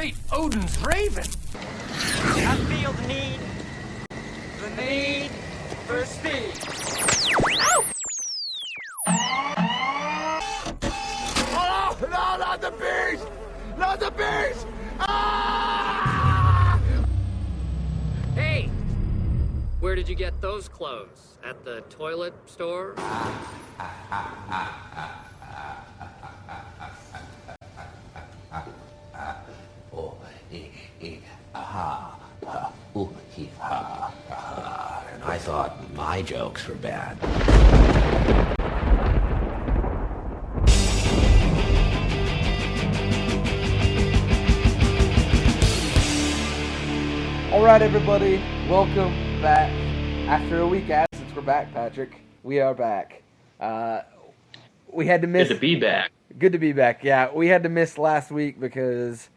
great Odin's raven. I feel the need for speed. Ow! Oh, no, not the bees! Not the bees! Ah! Hey! Where did you get those clothes? At the toilet store? And I thought my jokes were bad. All right, everybody, welcome back. After a week absence, we're back, Patrick. We are back. We had to miss. Good to be back. Good to be back. Yeah, we had to miss last week because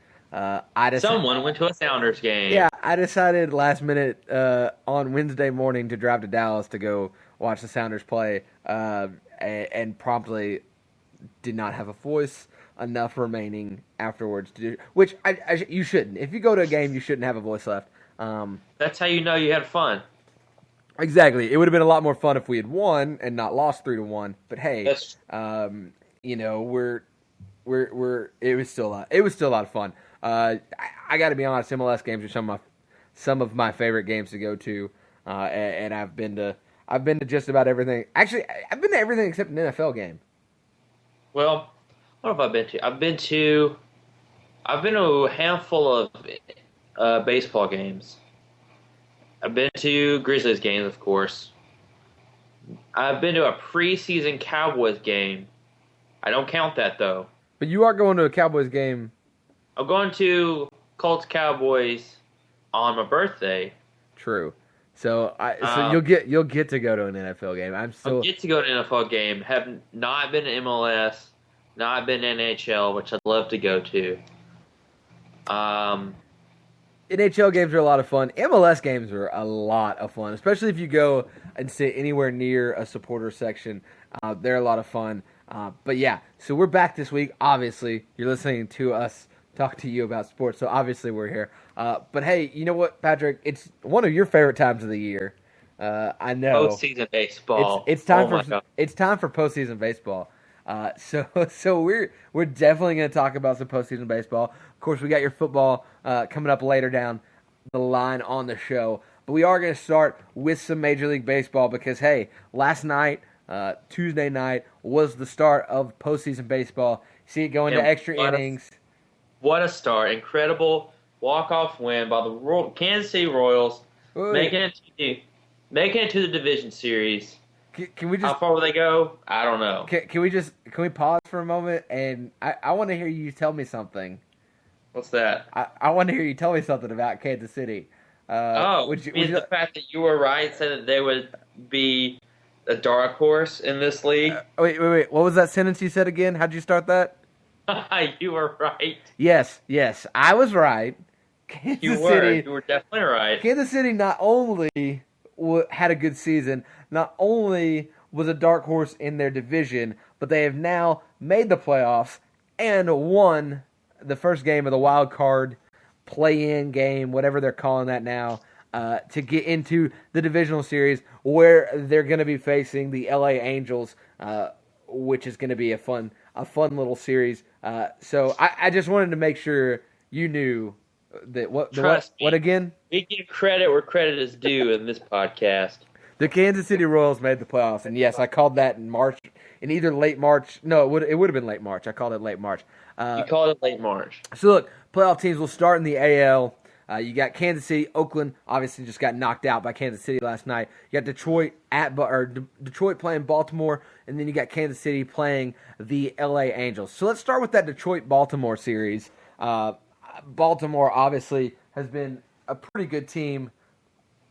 Someone went to a Sounders game. Yeah, I decided last minute on Wednesday morning to drive to Dallas to go watch the Sounders play, and promptly did not have a voice enough remaining afterwards to do. Which you shouldn't. If you go to a game, you shouldn't have a voice left. That's how you know you had fun. Exactly. It would have been a lot more fun if we had won and not lost 3-1. But hey, you know, it was still a lot of fun. I got to be honest, MLS games are some of my favorite games to go to, and I've been to just about everything. Actually, I've been to everything except an NFL game. Well, what have I been to? I've been to a handful of baseball games. I've been to Grizzlies games, of course. I've been to a preseason Cowboys game. I don't count that, though. But you are going to a Cowboys game. I'm going to Colts Cowboys on my birthday. True. So you'll get to go to an NFL game. I'll get to go to an NFL game. Have not been to MLS, not been to NHL, which I'd love to go to. NHL games are a lot of fun. MLS games are a lot of fun, especially if you go and sit anywhere near a supporter section. They're a lot of fun. But yeah, so we're back this week. Obviously, you're listening to us talk to you about sports, so obviously we're here. But hey, you know what, Patrick? It's one of your favorite times of the year. I know. Postseason baseball. It's time for postseason baseball. So we're definitely going to talk about some postseason baseball. Of course, we got your football coming up later down the line on the show. But we are going to start with some Major League Baseball because, hey, last night, Tuesday night, was the start of postseason baseball. See it going to extra innings. What a start. Incredible walk-off win by the Kansas City Royals, making it to the division series. Can we just, how far will they go? I don't know. Can we pause for a moment? And I want to hear you tell me something. What's that? I want to hear you tell me something about Kansas City. The fact that you were right, said that they would be a dark horse in this league. Wait. What was that sentence you said again? How'd you start that? You were right. Yes, I was right. You were definitely right. Kansas City not only had a good season, not only was a dark horse in their division, but they have now made the playoffs and won the first game of the wild card play-in game, whatever they're calling that now, to get into the divisional series where they're going to be facing the LA Angels, which is going to be a fun little series. So I just wanted to make sure you knew that what again? We give credit where credit is due in this podcast. The Kansas City Royals made the playoffs, and yes, I called that in March, in either late March. No, it would have been late March. I called it late March. You called it late March. So look, playoff teams will start in the AL. You got Kansas City, Oakland. Obviously, just got knocked out by Kansas City last night. You got Detroit Detroit playing Baltimore, and then you got Kansas City playing the LA Angels. So let's start with that Detroit-Baltimore series. Baltimore obviously has been a pretty good team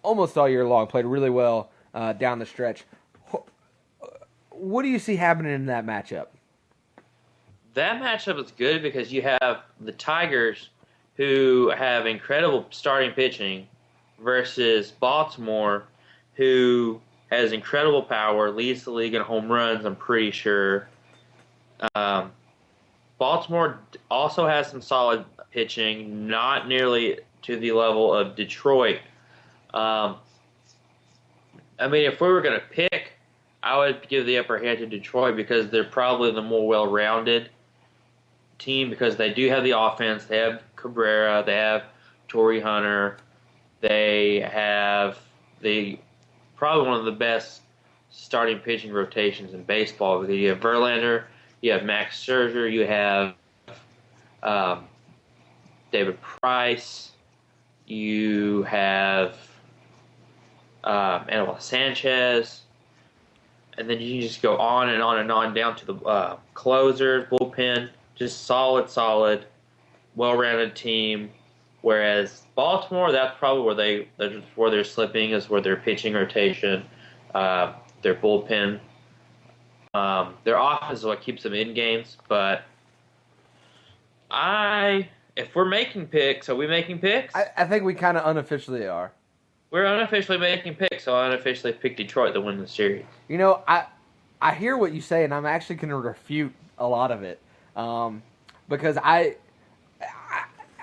almost all year long. Played really well down the stretch. What do you see happening in that matchup? That matchup is good because you have the Tigers, who have incredible starting pitching, versus Baltimore, who has incredible power, leads the league in home runs, I'm pretty sure. Baltimore also has some solid pitching, not nearly to the level of Detroit. I mean, if we were going to pick, I would give the upper hand to Detroit because they're probably the more well-rounded team because they do have the offense. They have Cabrera. They have Torrey Hunter. They have probably one of the best starting pitching rotations in baseball. You have Verlander. You have Max Scherzer. You have David Price. You have Anibal Sanchez. And then you can just go on and on and on down to the closers, bullpen. Just solid, well-rounded team. Whereas Baltimore, that's probably where they're slipping, is where their pitching rotation, their bullpen. Their offense is what keeps them in games. But if we're making picks, are we making picks? I think we kind of unofficially are. We're unofficially making picks, so I unofficially picked Detroit to win the series. You know, I hear what you say, and I'm actually going to refute a lot of it, because I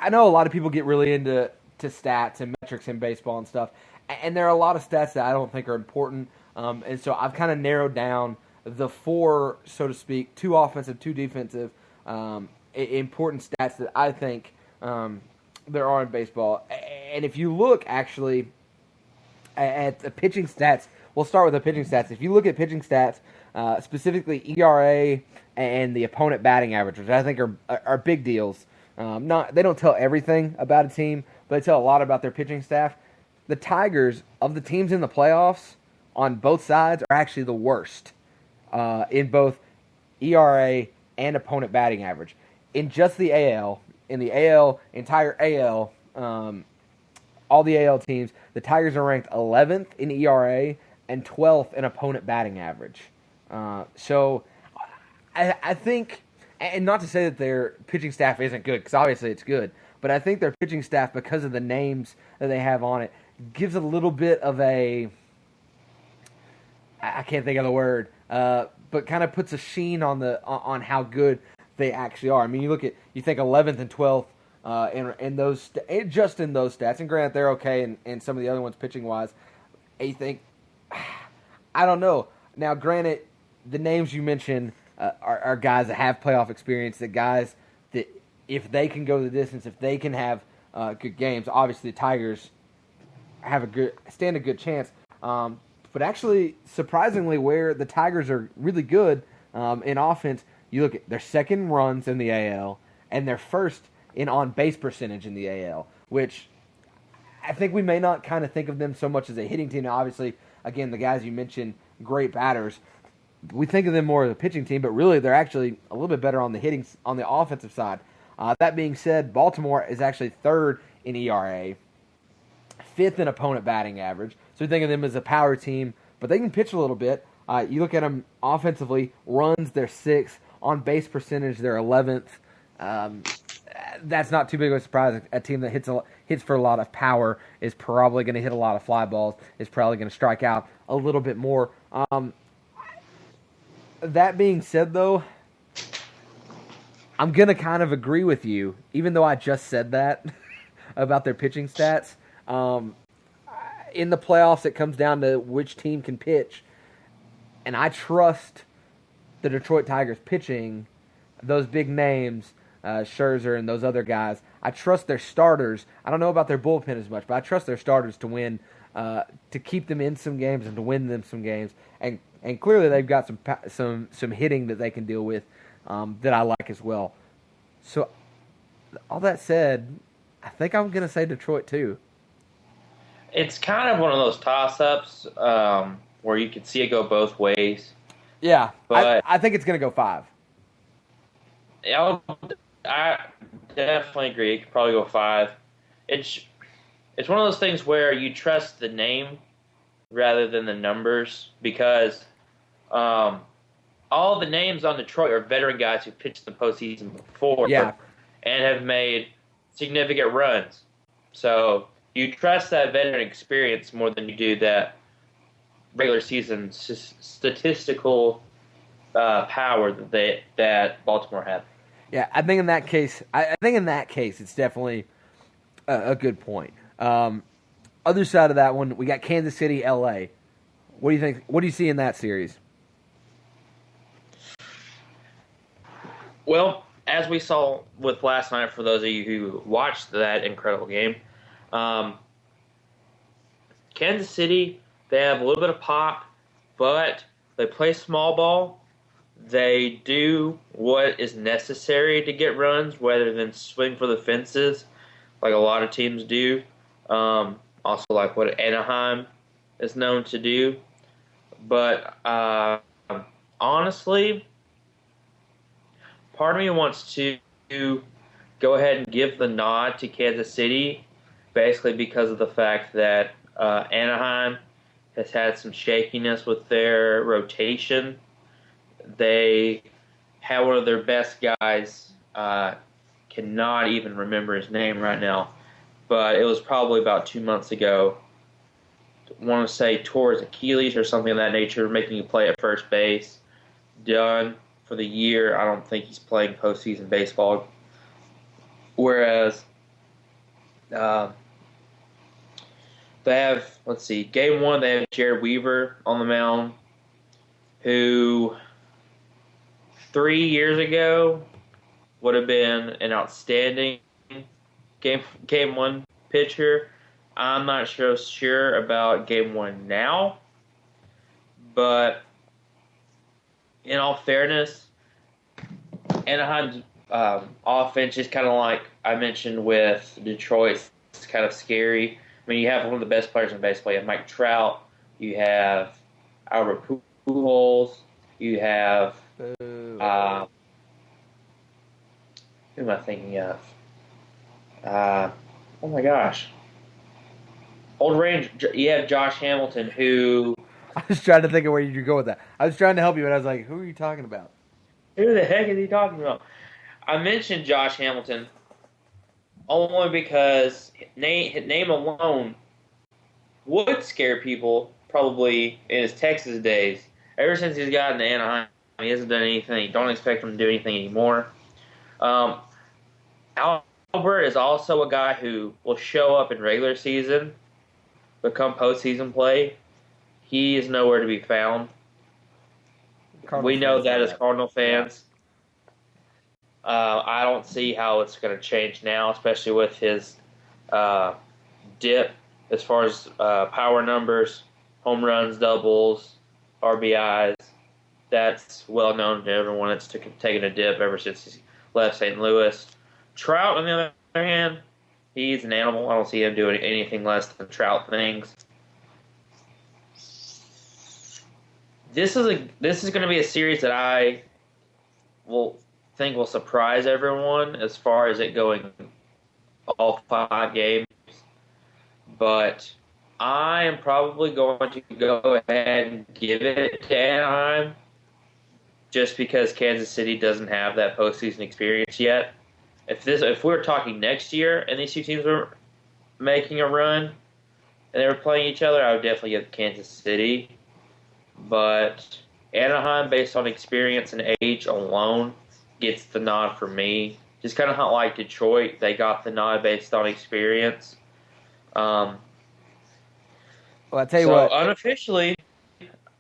know a lot of people get really into stats and metrics in baseball and stuff, and there are a lot of stats that I don't think are important, and so I've kind of narrowed down the four, so to speak, 2 offensive, 2 defensive, important stats that I think there are in baseball. And if you look actually at the pitching stats, we'll start with the pitching stats. If you look at pitching stats, specifically ERA and the opponent batting average, which I think are big deals. They don't tell everything about a team, but they tell a lot about their pitching staff. The Tigers, of the teams in the playoffs on both sides, are actually the worst in both ERA and opponent batting average. In just the AL, entire AL, all the AL teams, the Tigers are ranked 11th in ERA and 12th in opponent batting average. So I think, and not to say that their pitching staff isn't good, because obviously it's good, but I think their pitching staff, because of the names that they have on it, gives a little bit of I can't think of the word, but kind of puts a sheen on how good they actually are. I mean, you think 11th and 12th in those just in those stats, and granted they're okay and some of the other ones pitching wise. You think, I don't know. Now, granted, the names you mentioned are guys that have playoff experience, that guys that if they can go the distance, if they can have good games, obviously the Tigers stand a good chance. But actually, surprisingly, where the Tigers are really good in offense, you look at their second runs in the AL and their first in on-base percentage in the AL, which I think we may not kind of think of them so much as a hitting team. Now, obviously, again, the guys you mentioned, great batters. We think of them more as a pitching team, but really they're actually a little bit better on the offensive side. That being said, Baltimore is actually 3rd in ERA, 5th in opponent batting average. So we think of them as a power team, but they can pitch a little bit. You look at them offensively, runs, they're 6th. On base percentage, they're 11th. That's not too big of a surprise. A team that hits for a lot of power is probably going to hit a lot of fly balls, is probably going to strike out a little bit more. That being said, though, I'm going to kind of agree with you, even though I just said that about their pitching stats. In the playoffs, it comes down to which team can pitch. And I trust the Detroit Tigers pitching, those big names, Scherzer and those other guys. I trust their starters. I don't know about their bullpen as much, but I trust their starters to win, to keep them in some games and to win them some games. And clearly they've got some hitting that they can deal with that I like as well. So all that said, I think I'm going to say Detroit too. It's kind of one of those toss-ups where you could see it go both ways. Yeah, but I think it's going to go 5. I definitely agree. It could probably go 5. It's one of those things where you trust the name rather than the numbers, because all the names on Detroit are veteran guys who pitched the postseason before and have made significant runs. So you trust that veteran experience more than you do that regular season statistical power that Baltimore had. Yeah, I think in that case, it's definitely a good point. Other side of that one, we got Kansas City, LA. What do you think? What do you see in that series? Well, as we saw with last night, for those of you who watched that incredible game, Kansas City, they have a little bit of pop, but they play small ball. They do what is necessary to get runs rather than swing for the fences like a lot of teams do. Also like what Anaheim is known to do. But honestly, part of me wants to go ahead and give the nod to Kansas City, basically because of the fact that Anaheim has had some shakiness with their rotation. They had one of their best guys, cannot even remember his name right now, but it was probably about 2 months ago. I want to say tore his Achilles or something of that nature, making him play at first base. Done for the year. I don't think he's playing postseason baseball. Whereas they have, game one, they have Jared Weaver on the mound, who 3 years ago would have been an outstanding game one pitcher. I'm not sure about game one now, but in all fairness, Anaheim's offense is kind of like I mentioned with Detroit. It's kind of scary. I mean, you have one of the best players in baseball. You have Mike Trout. You have Albert Pujols. You have who am I thinking of? Oh my gosh. Old range. You have Josh Hamilton, who... I was trying to think of where you could go with that. I was trying to help you, but I was like, who are you talking about? Who the heck is he talking about? I mentioned Josh Hamilton only because name alone would scare people probably in his Texas days. Ever since he's gotten to Anaheim, he hasn't done anything. Don't expect him to do anything anymore. Albert is also a guy who will show up in regular season, but come postseason play, he is nowhere to be found. We know that as Cardinal fans. I don't see how it's going to change now, especially with his dip as far as power numbers, home runs, doubles, RBIs. That's well known to everyone. It's taken a dip ever since he left St. Louis. Trout, on the other hand, he's an animal. I don't see him doing anything less than Trout things. This is going to be a series that I think will surprise everyone as far as it going all 5 games. But I am probably going to go ahead and give it to Anaheim just because Kansas City doesn't have that postseason experience yet. If we were talking next year and these two teams were making a run and they were playing each other, I would definitely give Kansas City. But Anaheim, based on experience and age alone, gets the nod for me. Just kind of like Detroit, they got the nod based on experience. Well, I tell you what.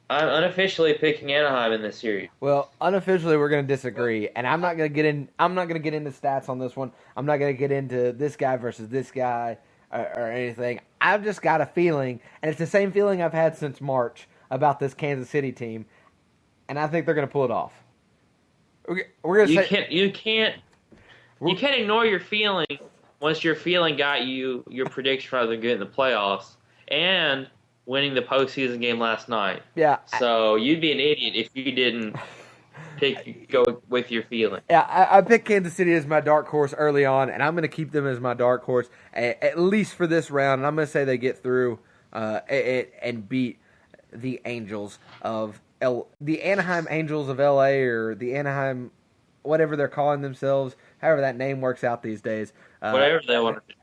I'm unofficially picking Anaheim in this series. Well, unofficially, we're going to disagree, and I'm not going to get in. I'm not going to get into stats on this one. I'm not going to get into this guy versus this guy or anything. I've just got a feeling, and it's the same feeling I've had since March about this Kansas City team, and I think they're going to pull it off. We're going to say you can't ignore your feeling once your feeling got you your prediction rather than getting the playoffs and winning the postseason game last night. Yeah. So you'd be an idiot if you didn't go with your feeling. Yeah, I picked Kansas City as my dark horse early on, and I'm going to keep them as my dark horse at least for this round. And I'm going to say they get through and beat the Angels of the Anaheim Angels of LA, or the Anaheim, whatever they're calling themselves, however that name works out these days. Whatever they want to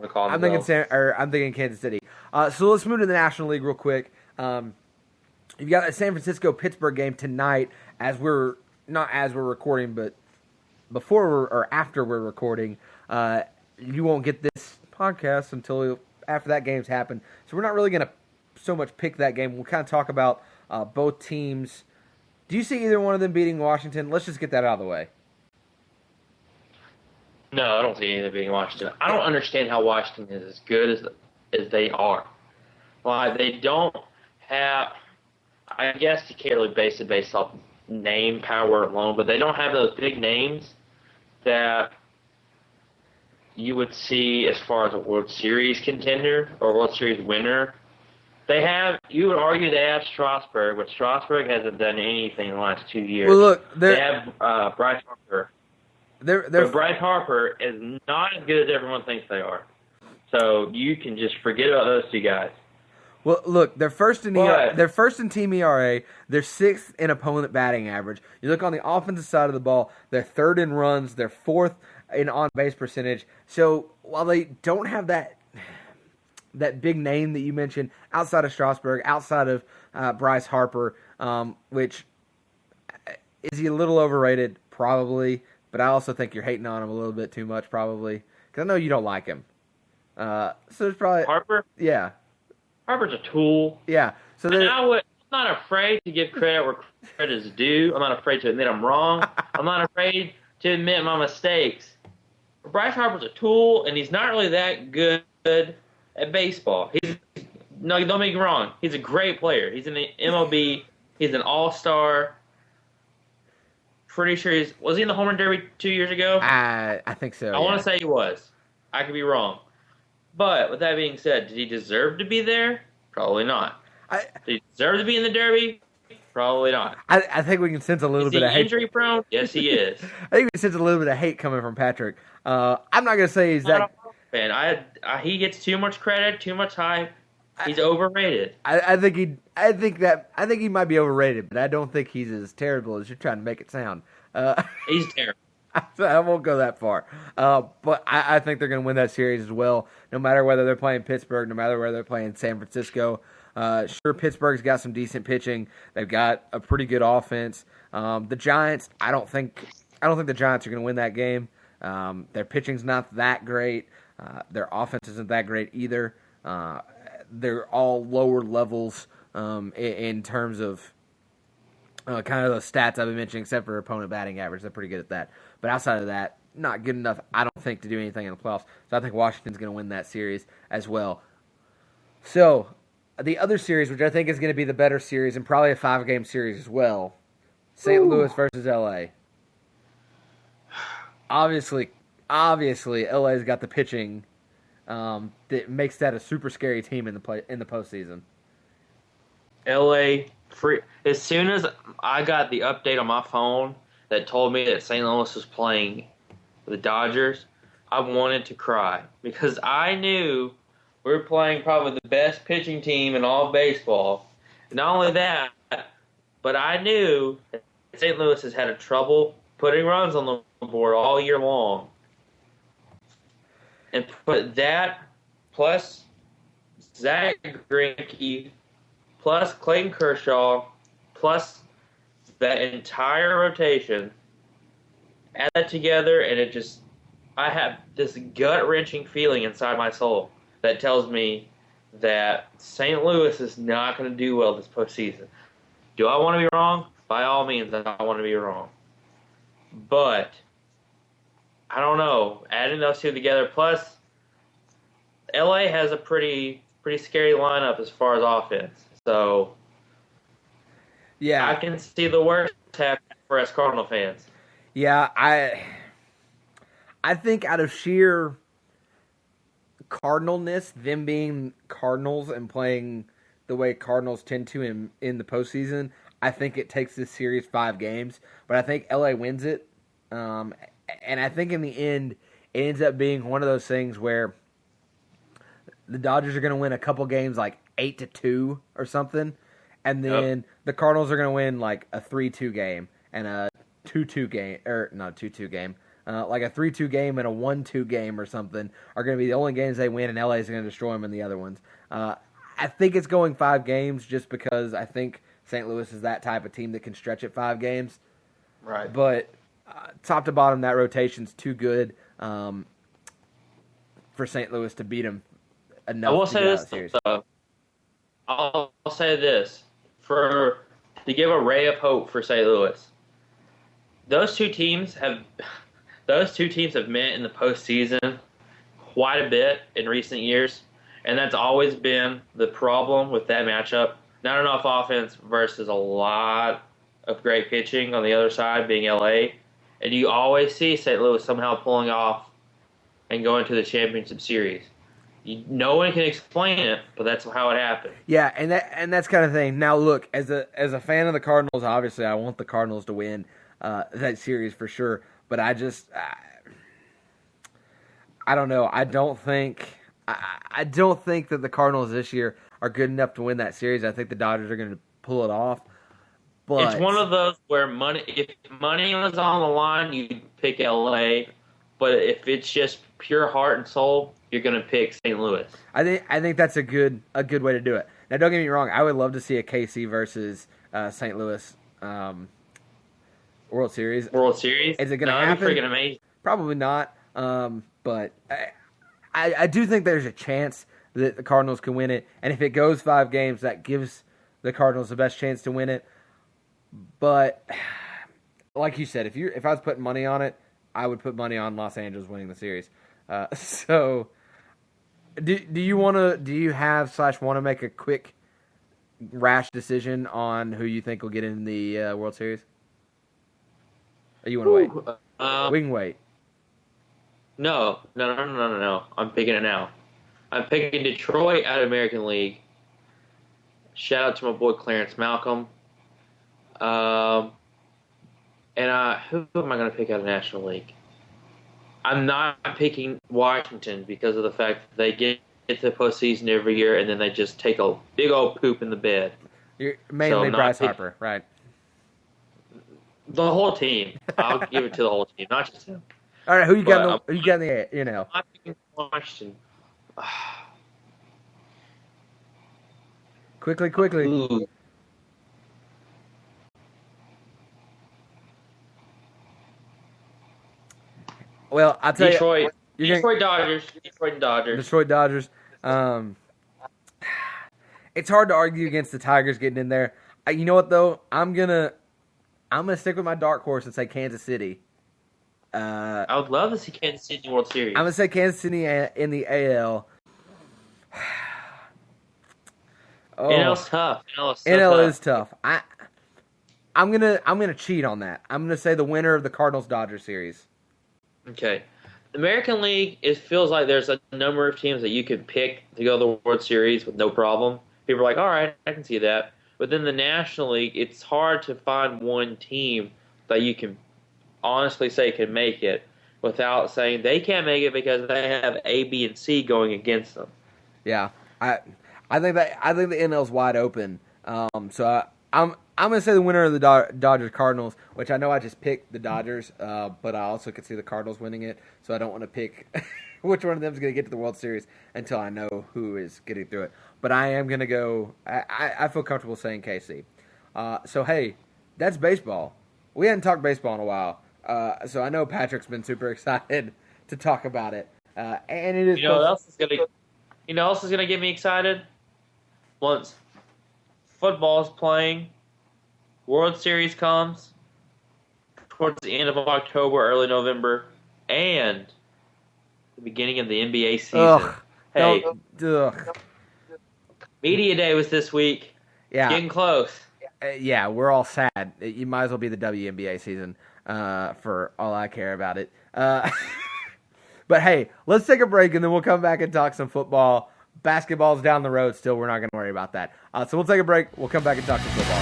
call I'm themselves. I'm thinking Kansas City. So let's move to the National League real quick. You've got a San Francisco-Pittsburgh game tonight, as we're recording, but or after we're recording, you won't get this podcast until after that game's happened. So we're not really going to so much pick that game. We'll kind of talk about both teams. Do you see either one of them beating Washington? Let's just get that out of the way. No, I don't see anything being Washington. I don't understand how Washington is as good as they are. Why they don't have, I guess you can't really base it based off name power alone, but they don't have those big names that you would see as far as a World Series contender or World Series winner. They have, you would argue they have Strasburg, but Strasburg hasn't done anything in the last 2 years. Well, look, they have Bryce Harper. But Bryce Harper is not as good as everyone thinks they are. So you can just forget about those two guys. Well, look, they're first in team ERA. They're sixth in opponent batting average. You look on the offensive side of the ball, they're third in runs. They're fourth in on-base percentage. So while they don't have that big name that you mentioned outside of Strasburg, outside of Bryce Harper, which is he a little overrated? Probably. But I also think you're hating on him a little bit too much, probably. Because I know you don't like him. So it's probably... Harper? Yeah. Harper's a tool. Yeah. So I'm not afraid to give credit where credit is due. I'm not afraid to admit I'm wrong. I'm not afraid to admit my mistakes. But Bryce Harper's a tool, and he's not really that good at baseball. No, don't make me wrong. He's a great player. He's in the MLB. He's an all-star. Pretty sure was he in the home run derby 2 years ago? I think so. I want to say he was. I could be wrong. But with that being said, did he deserve to be there? Probably not. Did he deserve to be in the derby? Probably not. I think we can sense a little bit of hate. Injury prone? Yes, he is. I think we can sense a little bit of hate coming from Patrick. I'm not going to say he's that. Man, he gets too much credit, too much hype. He's overrated. I think he might be overrated, but I don't think he's as terrible as you're trying to make it sound. He's terrible. I won't go that far. But I think they're going to win that series as well, no matter whether they're playing Pittsburgh, no matter whether they're playing San Francisco. Sure, Pittsburgh's got some decent pitching. They've got a pretty good offense. The Giants, I don't think the Giants are going to win that game. Their pitching's not that great. Their offense isn't that great either. They're all lower levels in terms of kind of those stats I've been mentioning, except for opponent batting average. They're pretty good at that. But outside of that, not good enough, I don't think, to do anything in the playoffs. So I think Washington's going to win that series as well. So the other series, which I think is going to be the better series and probably a 5-game series as well, St. Louis versus L.A. Obviously, LA's got the pitching that makes that a super scary team in the postseason. LA, as soon as I got the update on my phone that told me that St. Louis was playing the Dodgers, I wanted to cry because I knew we were playing probably the best pitching team in all of baseball. Not only that, but I knew that St. Louis has had trouble putting runs on the board all year long. And put that plus Zach Greinke plus Clayton Kershaw plus that entire rotation, add that together, and I have this gut-wrenching feeling inside my soul that tells me that St. Louis is not going to do well this postseason. Do I want to be wrong? By all means, I want to be wrong. But I don't know. Adding those two together, plus LA has a pretty scary lineup as far as offense. So yeah, I can see the worst happening for us Cardinal fans. Yeah, I think out of sheer Cardinalness, them being Cardinals and playing the way Cardinals tend to in the postseason, I think it takes this series 5 games. But I think LA wins it. And I think in the end, it ends up being one of those things where the Dodgers are going to win a couple games like 8-2 or something. And then the Cardinals are going to win like a 3-2 game and a 2-2 game. Or not a 2-2 game. Like a 3-2 game and a 1-2 game or something are going to be the only games they win, and LA is going to destroy them in the other ones. I think it's going 5 games just because I think St. Louis is that type of team that can stretch it 5 games. Right. But top to bottom, that rotation's too good for St. Louis to beat them enough. I will to say get out of this, the series. though. I'll say this to give a ray of hope for St. Louis. Those two teams have met in the postseason quite a bit in recent years, and that's always been the problem with that matchup. Not enough offense versus a lot of great pitching on the other side, being LA, and you always see St. Louis somehow pulling off and going to the championship series. No one can explain it, but that's how it happened. Yeah, and that's kind of thing. Now, look, as a fan of the Cardinals, obviously I want the Cardinals to win that series for sure. But I don't know. I don't think that the Cardinals this year are good enough to win that series. I think the Dodgers are going to pull it off. But it's one of those where if money was on the line, you'd pick LA. But if it's just pure heart and soul, you're going to pick St. Louis. I think that's a good way to do it. Now, don't get me wrong. I would love to see a KC versus St. Louis World Series. World Series? Is it going to happen? That'd be freaking amazing. Probably not. But I do think there's a chance that the Cardinals can win it. And if it goes 5 games, that gives the Cardinals the best chance to win it. But like you said, if I was putting money on it, I would put money on Los Angeles winning the series. So, do you want to want to make a quick, rash decision on who you think will get in the World Series? Or you want to wait? We can wait. No. I'm picking it now. I'm picking Detroit out of American League. Shout out to my boy Clarence Malcolm. And who am I going to pick out of National League? I'm not picking Washington because of the fact that they get to the postseason every year and then they just take a big old poop in the bed. You're mainly Bryce Harper, right? The whole team. I'll give it to the whole team, not just him. All right, who you got in the NL? I'm picking Washington. Quickly. Ooh. Well, I'll tell Detroit you. Detroit Dodgers. Detroit Dodgers. It's hard to argue against the Tigers getting in there. You know what though? I'm gonna stick with my dark horse and say Kansas City. I would love to see Kansas City in the World Series. I'm gonna say Kansas City in the AL. NL's tough. NL is tough. I'm gonna cheat on that. I'm gonna say the winner of the Cardinals-Dodgers series. Okay. The American League, it feels like there's a number of teams that you could pick to go to the World Series with no problem. People are like, all right, I can see that. But then the National League, it's hard to find one team that you can honestly say can make it without saying they can't make it because they have A, B, and C going against them. Yeah, I think the NL's wide open. So I'm gonna say the winner of the Dodgers Cardinals, which I know I just picked the Dodgers, but I also could see the Cardinals winning it. So I don't want to pick which one of them is going to get to the World Series until I know who is getting through it. But I am going to go. I feel comfortable saying KC. So hey, that's baseball. We hadn't talked baseball in a while, so I know Patric's been super excited to talk about it. And it is. You know what else is going to get me excited? Once football is playing, World Series comes towards the end of October, early November, and the beginning of the NBA season. Ugh. Hey, Ugh. Media Day was this week. Yeah. Getting close. Yeah, we're all sad. You might as well be the WNBA season for all I care about it. But hey, let's take a break and then we'll come back and talk some football. Basketball's down the road still. We're not going to worry about that. So we'll take a break. We'll come back and talk some football.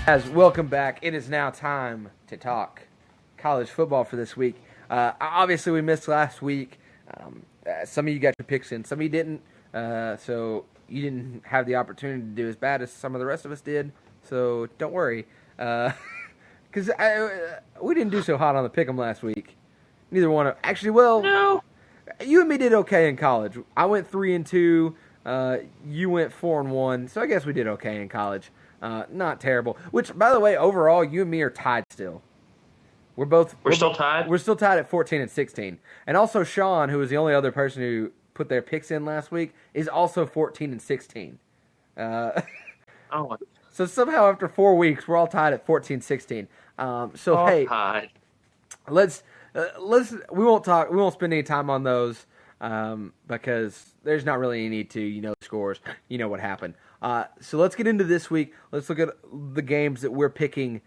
Guys, welcome back. It is now time to talk college football for this week. Obviously, we missed last week. Some of you got your picks in, some of you didn't. So you didn't have the opportunity to do as bad as some of the rest of us did. So don't worry, because we didn't do so hot on the pick'em last week. Neither one of no. You and me did okay in college. I went 3-2. You went 4-1. So I guess we did okay in college. Not terrible. Which, by the way, overall, you and me are tied still. We're still tied? We're still tied at 14-16. And also Sean, who was the only other person who put their picks in last week, is also 14-16. Oh, So somehow after 4 weeks, we're all tied at 14-16. Hey, tied. let's we won't spend any time on those because there's not really any need to. You know the scores, you know what happened. So let's get into this week. Let's look at the games that we're picking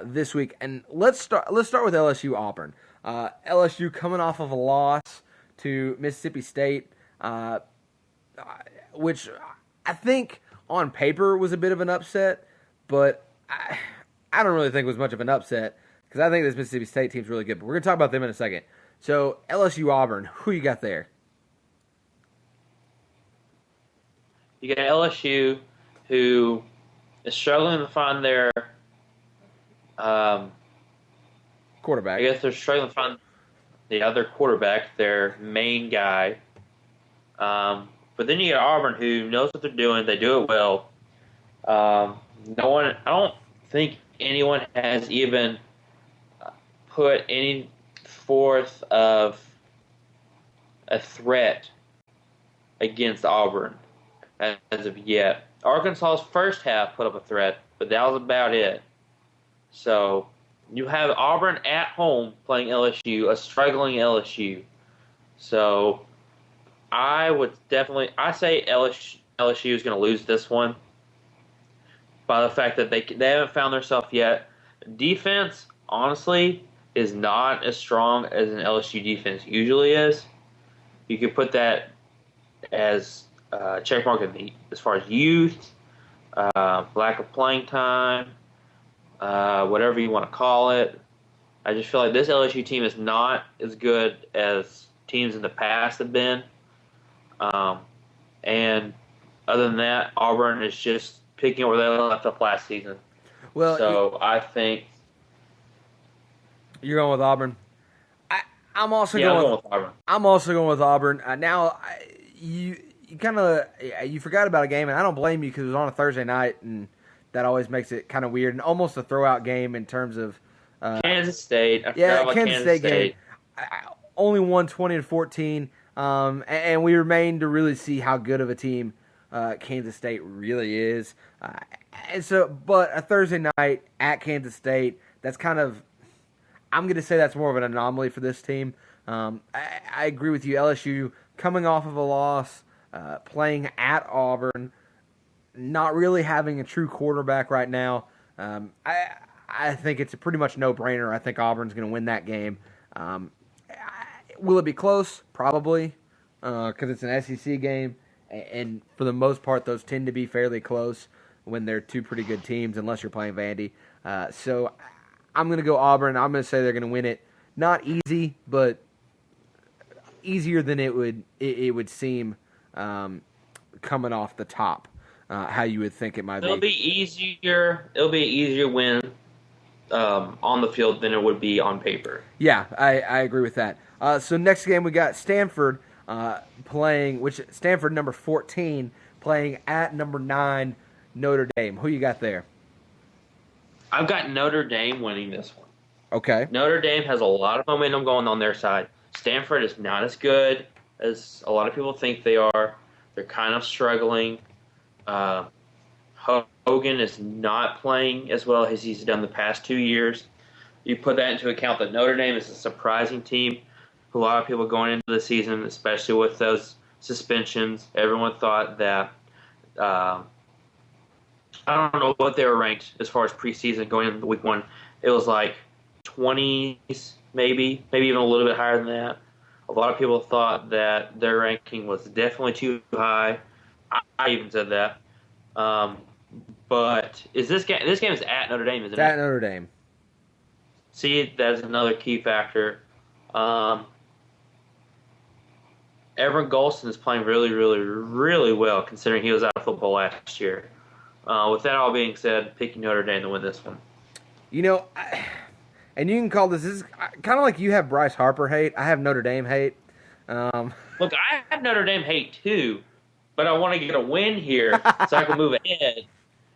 this week, and let's start with LSU Auburn. LSU coming off of a loss to Mississippi State, which I think on paper was a bit of an upset, but I don't really think it was much of an upset because I think this Mississippi State team's really good. But we're going to talk about them in a second. So LSU Auburn, who you got there? You got LSU, who is struggling to find their Quarterback. I guess they're struggling to find the other quarterback, their main guy. But then you got Auburn, who knows what they're doing. They do it well. I don't think anyone has even put any forth of a threat against Auburn as of yet. Arkansas's first half put up a threat, but that was about it. So you have Auburn at home playing LSU, a struggling LSU. So I say LSU is going to lose this one by the fact that they haven't found themselves yet. Defense, honestly, is not as strong as an LSU defense usually is. You could put that as check mark as far as youth, lack of playing time, whatever you want to call it. I just feel like this LSU team is not as good as teams in the past have been. And other than that, Auburn is just picking up where they left off last season. Well, so I think you're going with Auburn. I'm also I'm going going with Auburn. I'm also going with Auburn. You forgot about a game, and I don't blame you because it was on a Thursday night, and that always makes it kind of weird and almost a throwout game in terms of Kansas State. Kansas State game. Only won 20-14, and we remain to really see how good of a team Kansas State really is. But a Thursday night at Kansas State, that's kind of, I'm going to say that's more of an anomaly for this team. I agree with you. LSU coming off of a loss, playing at Auburn, not really having a true quarterback right now. I think it's a pretty much no-brainer. I think Auburn's going to win that game. Will it be close? Probably, because it's an SEC game, and for the most part, those tend to be fairly close when they're two pretty good teams, unless you're playing Vandy. So I'm going to go Auburn. I'm going to say they're going to win it. Not easy, but easier than it would seem coming off the top. How you would think it might be. It'll be easier. It'll be an easier win on the field than it would be on paper. Yeah, I agree with that. So next game we got Stanford Stanford number 14 playing at number 9 Notre Dame. Who you got there? I've got Notre Dame winning this one. Okay. Notre Dame has a lot of momentum going on their side. Stanford is not as good as a lot of people think they are. They're kind of struggling. Hogan is not playing as well as he's done the past 2 years. You put that into account that Notre Dame is a surprising team. A lot of people going into the season, especially with those suspensions, everyone thought that I don't know what they were ranked as far as preseason going into week 1. It was like 20s, maybe even a little bit higher than that. A lot of people thought that their ranking was definitely too high. I even said that. But this game is at Notre Dame, isn't it? At Notre Dame. See, that's another key factor. Everett Golston is playing really, really, really well, considering he was out of football last year. With that all being said, picking Notre Dame to win this one. You know, and you can call this is kind of like you have Bryce Harper hate. I have Notre Dame hate. Look, I have Notre Dame hate too, but I want to get a win here so I can move ahead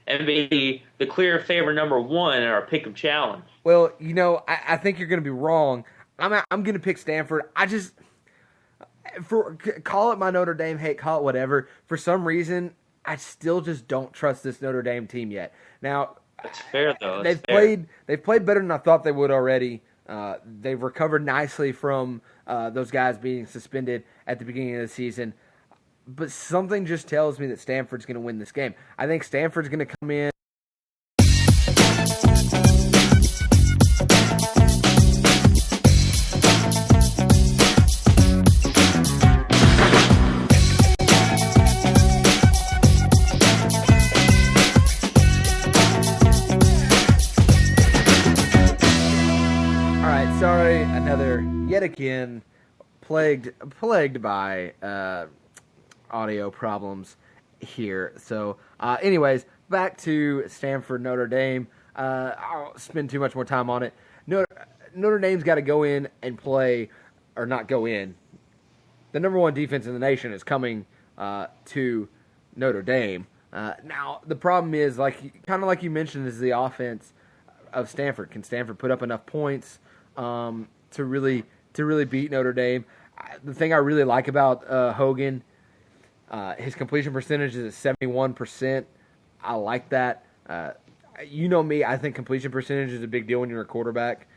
and be the clear favorite number one in our Pick'em Challenge. Well, I think you're going to be wrong. I'm going to pick Stanford. Call it my Notre Dame hate, call it whatever. For some reason, I still just don't trust this Notre Dame team yet. Now, that's fair though. They've played better than I thought they would already. They've recovered nicely from those guys being suspended at the beginning of the season. But something just tells me that Stanford's going to win this game. I think Stanford's going to come in. All right, sorry, yet again, plagued by audio problems here. So, anyways, back to Stanford, Notre Dame. I'll spend too much more time on it. Notre Dame's got to go in and play, or not go in. The number one defense in the nation is coming to Notre Dame. Now, the problem is, kind of like you mentioned, is the offense of Stanford. Can Stanford put up enough points to really beat Notre Dame? The thing I really like about Hogan, his completion percentage is at 71%. I like that. You know me, I think completion percentage is a big deal when you're a quarterback.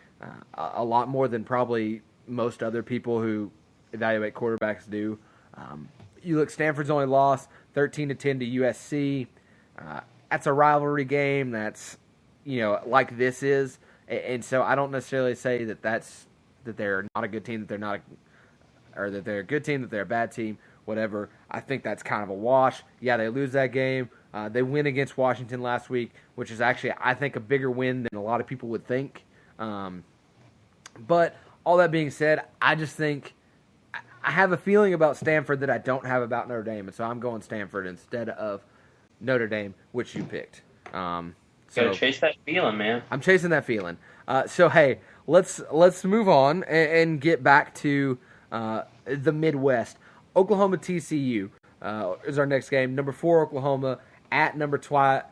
A lot more than probably most other people who evaluate quarterbacks do. You look, Stanford's only lost 13-10 to USC. That's a rivalry game. That's, like this is. And so I don't necessarily say that they're not a good team, or that they're a good team, that they're a bad team, whatever. I think that's kind of a wash. Yeah, they lose that game. They win against Washington last week, which is actually, I think, a bigger win than a lot of people would think. But all that being said, I just think I have a feeling about Stanford that I don't have about Notre Dame, and so I'm going Stanford instead of Notre Dame, which you picked. Gotta chase that feeling, man. I'm chasing that feeling. So hey, let's move on and get back to the Midwest. Oklahoma TCU is our next game. Number 4 Oklahoma at number 25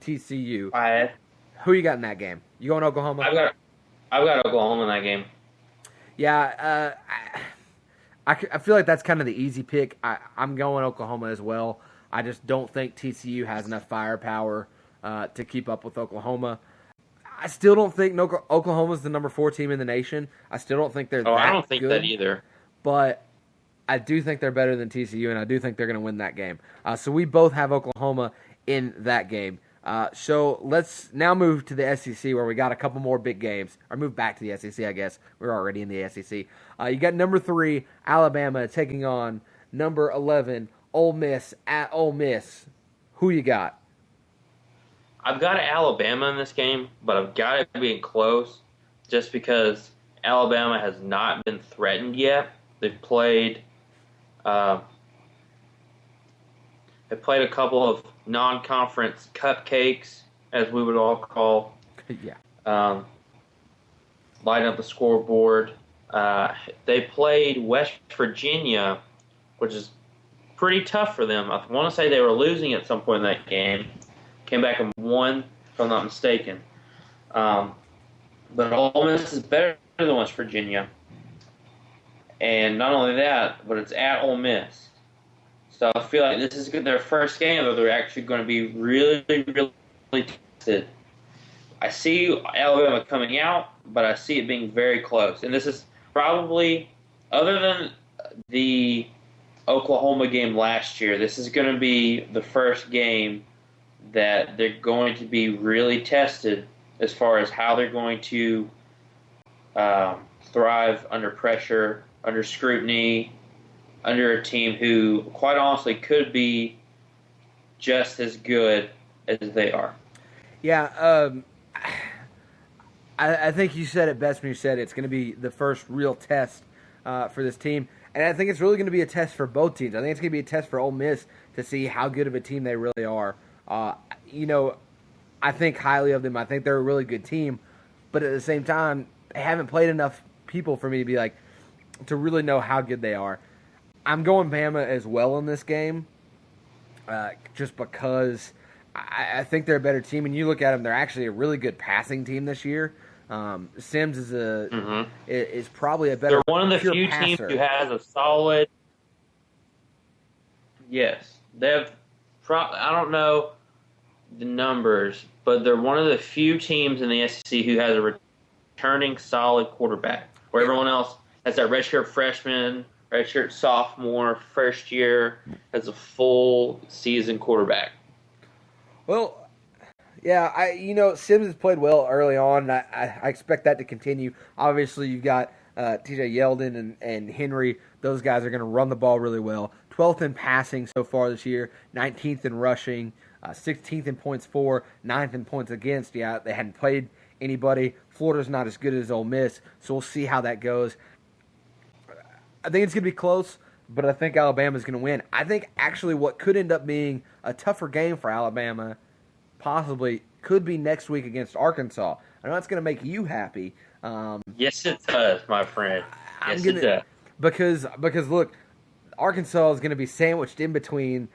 TCU. Five. Who you got in that game? You going Oklahoma? I've got Oklahoma in that game. Yeah, I feel like that's kind of the easy pick. I'm going Oklahoma as well. I just don't think TCU has enough firepower to keep up with Oklahoma. I still don't think Oklahoma's the number 4 team in the nation. I still don't think they're that good. I don't think that either. But I do think they're better than TCU, and I do think they're going to win that game. So we both have Oklahoma in that game. So let's now move to the SEC, where we got a couple more big games. Or move back to the SEC, I guess. We're already in the SEC. You got number 3, Alabama, taking on number 11, Ole Miss at Ole Miss. Who you got? I've got Alabama in this game, but I've got it being close just because Alabama has not been threatened yet. They've played a couple of non-conference cupcakes, as we would all call. Yeah. Light up the scoreboard. They played West Virginia, which is pretty tough for them. I want to say they were losing at some point in that game. Came back and won, if I'm not mistaken. But Ole Miss is better than West Virginia. And not only that, but it's at Ole Miss. So I feel like this is their first game that they're actually going to be really, really tested. I see Alabama coming out, but I see it being very close. And this is probably, other than the Oklahoma game last year, this is going to be the first game that they're going to be really tested as far as how they're going to thrive under pressure, under scrutiny, under a team who, quite honestly, could be just as good as they are. Yeah, I think you said it best when you said it's going to be the first real test for this team. And I think it's really going to be a test for both teams. I think it's going to be a test for Ole Miss to see how good of a team they really are. I think highly of them. I think they're a really good team. But at the same time, they haven't played enough people for me to be like, to really know how good they are. I'm going Bama as well in this game, just because I think they're a better team. And you look at them; they're actually a really good passing team this year. Sims is probably a better. They're one of the few passer. teams who has a solid. Yes, they have. I don't know the numbers, but they're one of the few teams in the SEC who has a returning solid quarterback, where everyone else has that redshirt freshman, redshirt sophomore, first year, has a full season quarterback. Well, yeah, Sims has played well early on. I expect that to continue. Obviously, you've got TJ Yeldon and Henry. Those guys are going to run the ball really well. 12th in passing so far this year, 19th in rushing, 16th in points for, 9th in points against. Yeah, they hadn't played anybody. Florida's not as good as Ole Miss, so we'll see how that goes. I think it's going to be close, but I think Alabama's going to win. I think actually what could end up being a tougher game for Alabama possibly could be next week against Arkansas. I know that's going to make you happy. Yes, it does, my friend. Yes, it does. Because look, Arkansas is going to be sandwiched in between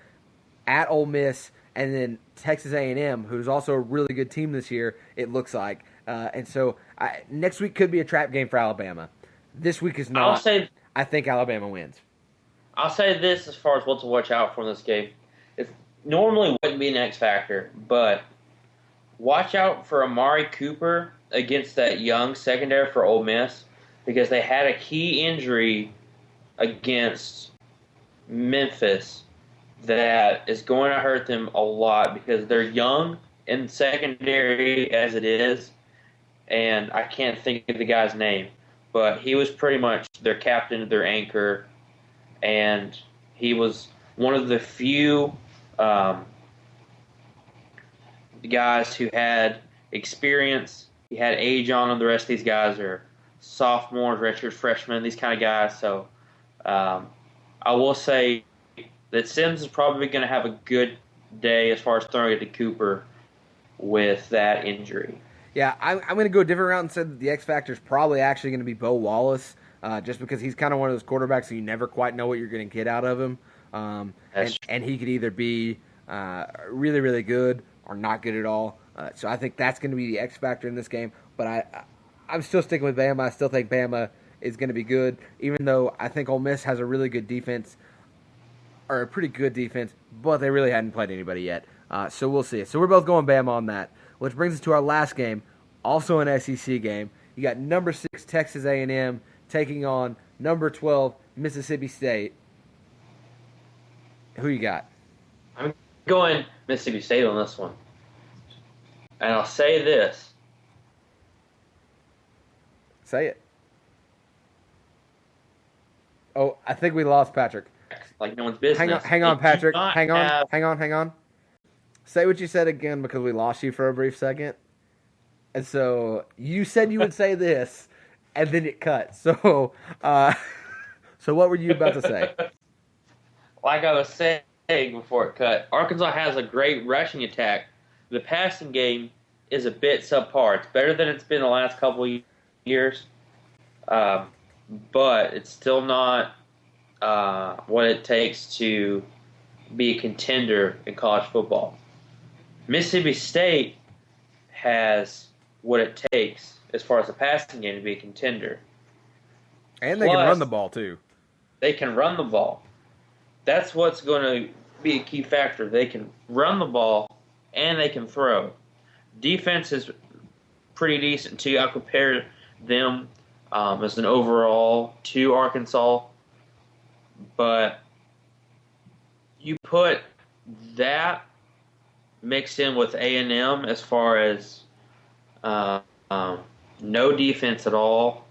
at Ole Miss and then Texas A&M, who's also a really good team this year, it looks like. And so next week could be a trap game for Alabama. This week is not. I think Alabama wins. I'll say this as far as what to watch out for in this game. It normally wouldn't be an X factor, but watch out for Amari Cooper against that young secondary for Ole Miss, because they had a key injury against Memphis that is going to hurt them a lot because they're young in secondary as it is, and I can't think of the guy's name, but he was pretty much their captain, their anchor, and he was one of the few guys who had experience. He had age on him. The rest of these guys are sophomores, redshirt freshmen, these kind of guys. So I will say that Sims is probably going to have a good day as far as throwing it to Cooper with that injury. Yeah, I'm going to go a different route and say that the X Factor is probably actually going to be Bo Wallace, just because he's kind of one of those quarterbacks that you never quite know what you're going to get out of him. And he could either be really, really good or not good at all. So I think that's going to be the X Factor in this game. But I'm still sticking with Bama. I still think Bama is going to be good, even though I think Ole Miss has a really good defense, or a pretty good defense, but they really hadn't played anybody yet. So we'll see. So we're both going Bama on that, which brings us to our last game, also an SEC game. You got number 6 Texas A&M taking on number 12 Mississippi State. Who you got? I'm going Mississippi State on this one. And I'll say this. Say it. Oh, I think we lost Patrick. Like no one's business. Hang on, Patrick. Hang on. Say what you said again, because we lost you for a brief second. And so you said you would say this, and then it cut. So what were you about to say? Like I was saying before it cut, Arkansas has a great rushing attack. The passing game is a bit subpar. It's better than it's been the last couple of years, but it's still not what it takes to be a contender in college football. Mississippi State has what it takes as far as the passing game to be a contender. And they can run the ball, too. They can run the ball. That's what's going to be a key factor. They can run the ball, and they can throw. Defense is pretty decent, too. I compare them as an overall to Arkansas. But you put that mixed in with A&M as far as no defense at all,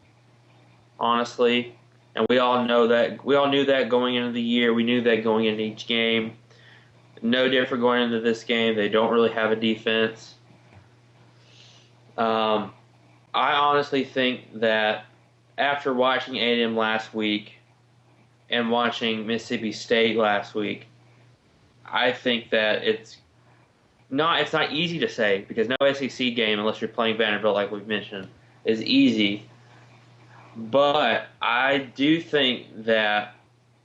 honestly. And we all know that. We all knew that going into the year. We knew that going into each game. No different going into this game. They don't really have a defense. I honestly think that after watching A&M last week and watching Mississippi State last week, I think that it's not easy to say, because no SEC game, unless you're playing Vanderbilt like we've mentioned, is easy. But I do think that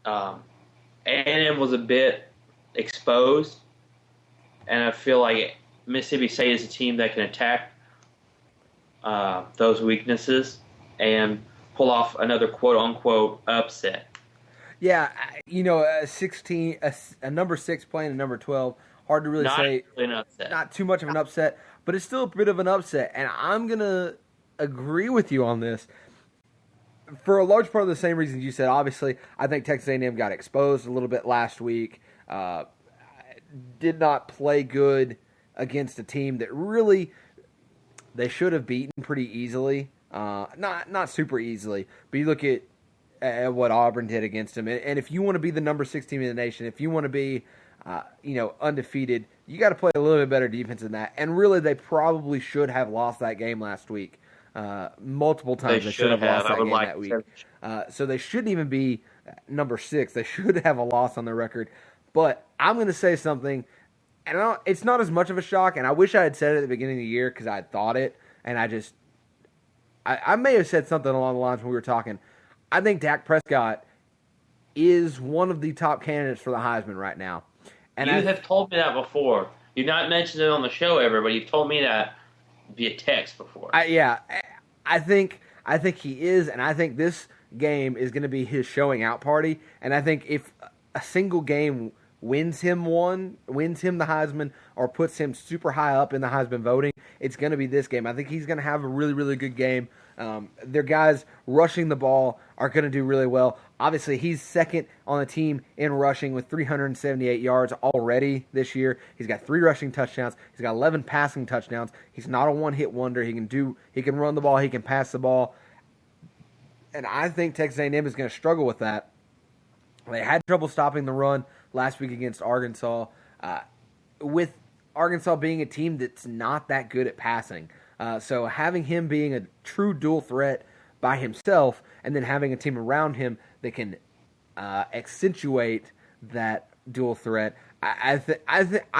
A&M was a bit exposed, and I feel like Mississippi State is a team that can attack those weaknesses and pull off another quote-unquote upset. Yeah, a number 6 playing a number 12, hard to really say. Really an upset. Not too much of an upset, but it's still a bit of an upset. And I'm going to agree with you on this for a large part of the same reasons you said. Obviously, I think Texas A&M got exposed a little bit last week. Did not play good against a team that really they should have beaten pretty easily. Not super easily, but you look at what Auburn did against them. And if you want to be the number 6 team in the nation, if you want to be undefeated, you got to play a little bit better defense than that. And really, they probably should have lost that game last week. Multiple times they should have lost that game that week. So they shouldn't even be number 6. They should have a loss on their record. But I'm going to say something, and it's not as much of a shock, and I wish I had said it at the beginning of the year because I had thought it, and I may have said something along the lines when we were talking. I think Dak Prescott is one of the top candidates for the Heisman right now. And you have told me that before. You've not mentioned it on the show ever, but you've told me that via text before. I think he is, and I think this game is going to be his showing out party. And I think if a single game wins him the Heisman or puts him super high up in the Heisman voting, it's going to be this game. I think he's going to have a really, really good game. Their guys rushing the ball are going to do really well. Obviously, he's second on the team in rushing with 378 yards already this year. He's got 3 rushing touchdowns. He's got 11 passing touchdowns. He's not a one-hit wonder. He can run the ball. He can pass the ball. And I think Texas A&M is going to struggle with that. They had trouble stopping the run last week against Arkansas, with Arkansas being a team that's not that good at passing. So having him being a true dual threat by himself and then having a team around him that can accentuate that dual threat, I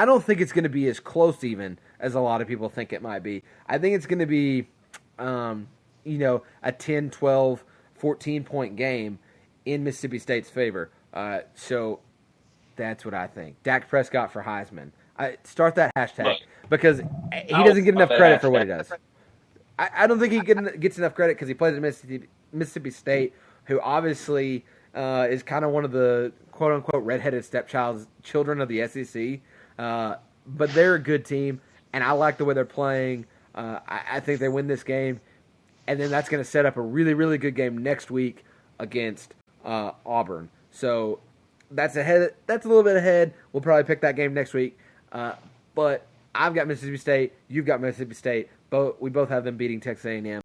don't think it's going to be as close even as a lot of people think it might be. I think it's going to be, a 10, 12, 14-point game in Mississippi State's favor. So that's what I think. Dak Prescott for Heisman. Start that hashtag because he doesn't get enough credit for what he does. I don't think he gets enough credit because he plays at Mississippi State, who obviously is kind of one of the quote-unquote redheaded stepchildren of the SEC. But they're a good team, and I like the way they're playing. I think they win this game, and then that's going to set up a really, really good game next week against Auburn. So that's ahead. That's a little bit ahead. We'll probably pick that game next week. But I've got Mississippi State. You've got Mississippi State. We both have them beating Texas A&M.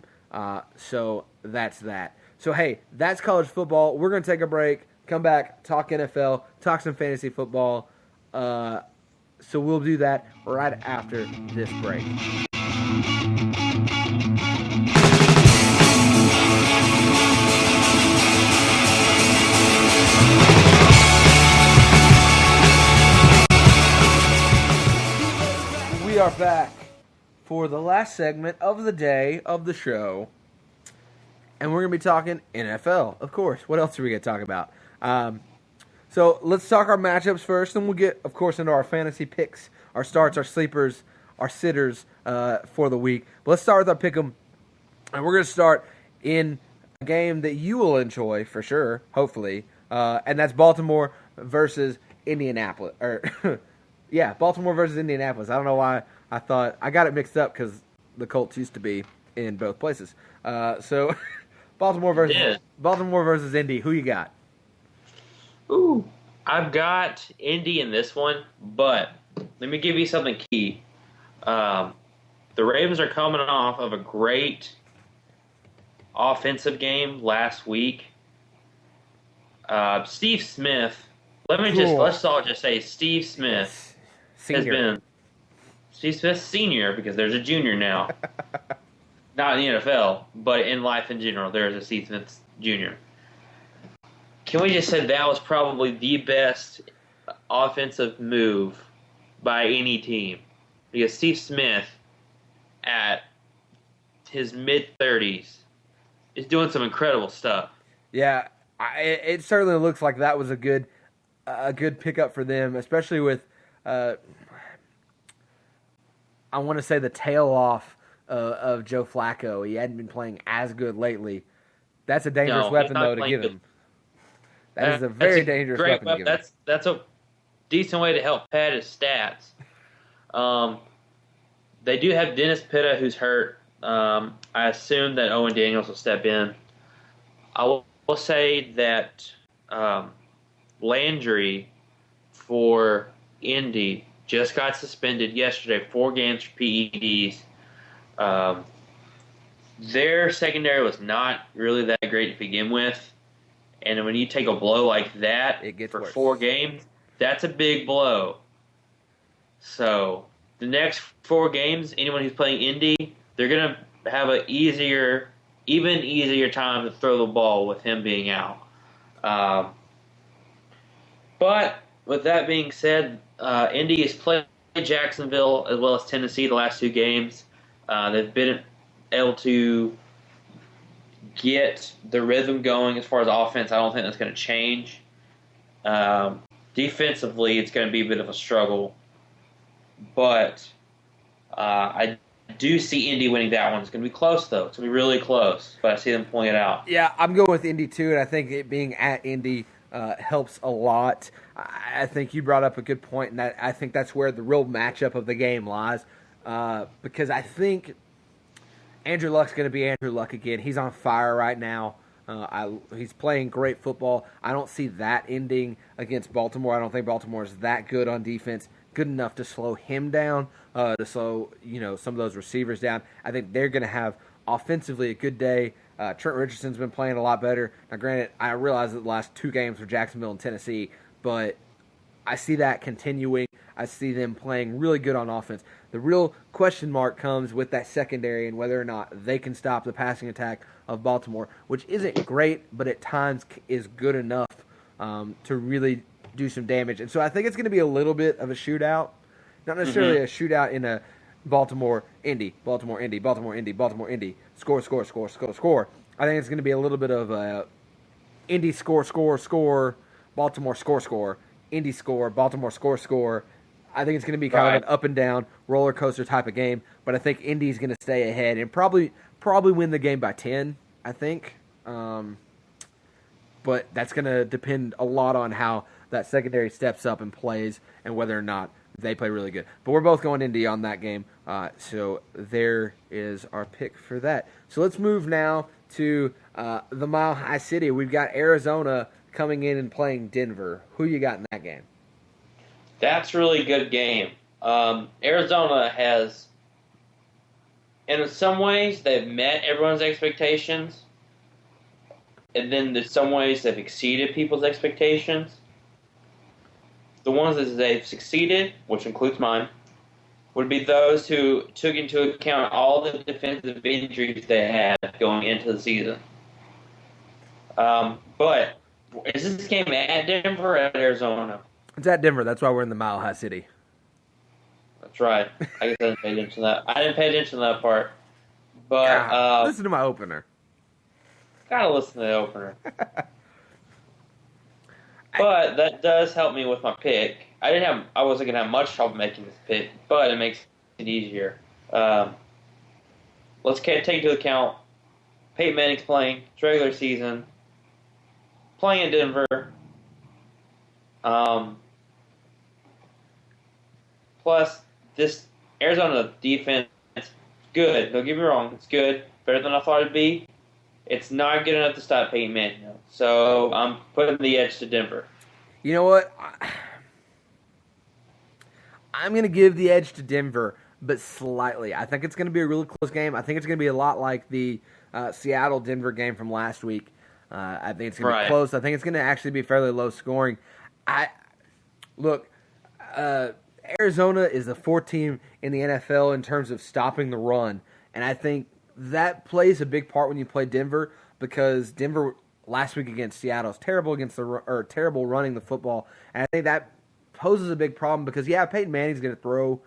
So that's that. So, hey, that's college football. We're going to take a break, come back, talk NFL, talk some fantasy football. So we'll do that right after this break. We are back for the last segment of the day of the show, and we're going to be talking NFL, of course. What else are we going to talk about? So let's talk our matchups first, and we'll get, of course, into our fantasy picks, our starts, our sleepers, our sitters for the week. But let's start with our pick'em, and we're going to start in a game that you will enjoy for sure, hopefully, and that's Baltimore versus Indianapolis. Baltimore versus Indianapolis. I don't know why I thought I got it mixed up because the Colts used to be in both places. So Baltimore versus Indy. Who you got? Ooh, I've got Indy in this one, but let me give you something key. The Ravens are coming off of a great offensive game last week. Steve Smith. Let's all just say Steve Smith. Senior. Has been Steve Smith Senior, because there's a junior now. Not in the NFL, but in life in general, there is a Steve Smith Jr. Can we just say that was probably the best offensive move by any team? Because Steve Smith, at his mid-30s, is doing some incredible stuff. Yeah, it certainly looks like that was a good pickup for them, especially with I want to say the tail off of Joe Flacco. He hadn't been playing as good lately. That's a dangerous weapon, though, to give him. That is a very dangerous weapon to give him. That's a decent way to help pad his stats. They do have Dennis Pitta, who's hurt. I assume that Owen Daniels will step in. I will say that Landry for Indy just got suspended yesterday, 4 games for PEDs. Their secondary was not really that great to begin with. And when you take a blow like that for worse. 4 games, that's a big blow. So the next 4 games, anyone who's playing Indy, they're going to have an even easier time to throw the ball with him being out. But with that being said, Indy has played Jacksonville as well as Tennessee the last 2 games. They've been able to get the rhythm going as far as offense. I don't think that's going to change. Defensively, it's going to be a bit of a struggle. But I do see Indy winning that one. It's going to be close, though. It's going to be really close. But I see them pulling it out. Yeah, I'm going with Indy, too, and I think it being at Indy helps a lot. I think you brought up a good point, and I think that's where the real matchup of the game lies. Because I think Andrew Luck's going to be Andrew Luck again. He's on fire right now. He's playing great football. I don't see that ending against Baltimore. I don't think Baltimore is that good on defense, good enough to slow him down, to slow some of those receivers down. I think they're going to have offensively a good day. Trent Richardson's been playing a lot better. Now, granted, I realize that the last 2 games were Jacksonville and Tennessee, but I see that continuing. I see them playing really good on offense. The real question mark comes with that secondary and whether or not they can stop the passing attack of Baltimore, which isn't great, but at times is good enough to really do some damage. And so I think it's going to be a little bit of a shootout. Not necessarily a shootout in a Baltimore-Indy, Baltimore-Indy, Baltimore-Indy, Baltimore-Indy, score, score, score, score, score. I think it's going to be a little bit of a Indy score, score, score, Baltimore score, score, Indy score, Baltimore score, score. I think it's going to be kind of an up and down roller coaster type of game, but I think Indy's going to stay ahead and probably win the game by 10, I think. But that's going to depend a lot on how that secondary steps up and plays and whether or not they play really good. But we're both going Indy on that game, so there is our pick for that. So let's move now to the Mile High City. We've got Arizona coming in and playing Denver. Who you got in that game? That's a really good game. Arizona has, in some ways, they've met everyone's expectations, and then in some ways they've exceeded people's expectations. The ones that they've succeeded, which includes mine, would be those who took into account all the defensive injuries they had going into the season. But is this game at Denver or at Arizona? It's at Denver. That's why we're in the Mile High City. That's right. I guess I didn't pay attention to that. I didn't pay attention to that part. But listen to my opener. Gotta listen to the opener. But that does help me with my pick. I wasn't gonna have much trouble making this pick, but it makes it easier. Let's take into account Peyton Manning's playing. It's regular season. Playing in Denver. Plus, this Arizona defense is good. Don't get me wrong, it's good. Better than I thought it'd be. It's not good enough to stop Peyton Manning. So I'm putting the edge to Denver. You know what? I'm going to give the edge to Denver, but slightly. I think it's going to be a really close game. I think it's going to be a lot like the Seattle-Denver game from last week. I think it's going to be close. I think it's going to actually be fairly low scoring. Arizona is the 4th team in the NFL in terms of stopping the run, and I think that plays a big part when you play Denver because Denver last week against Seattle is terrible terrible running the football, and I think that poses a big problem because Peyton Manning's going to throw,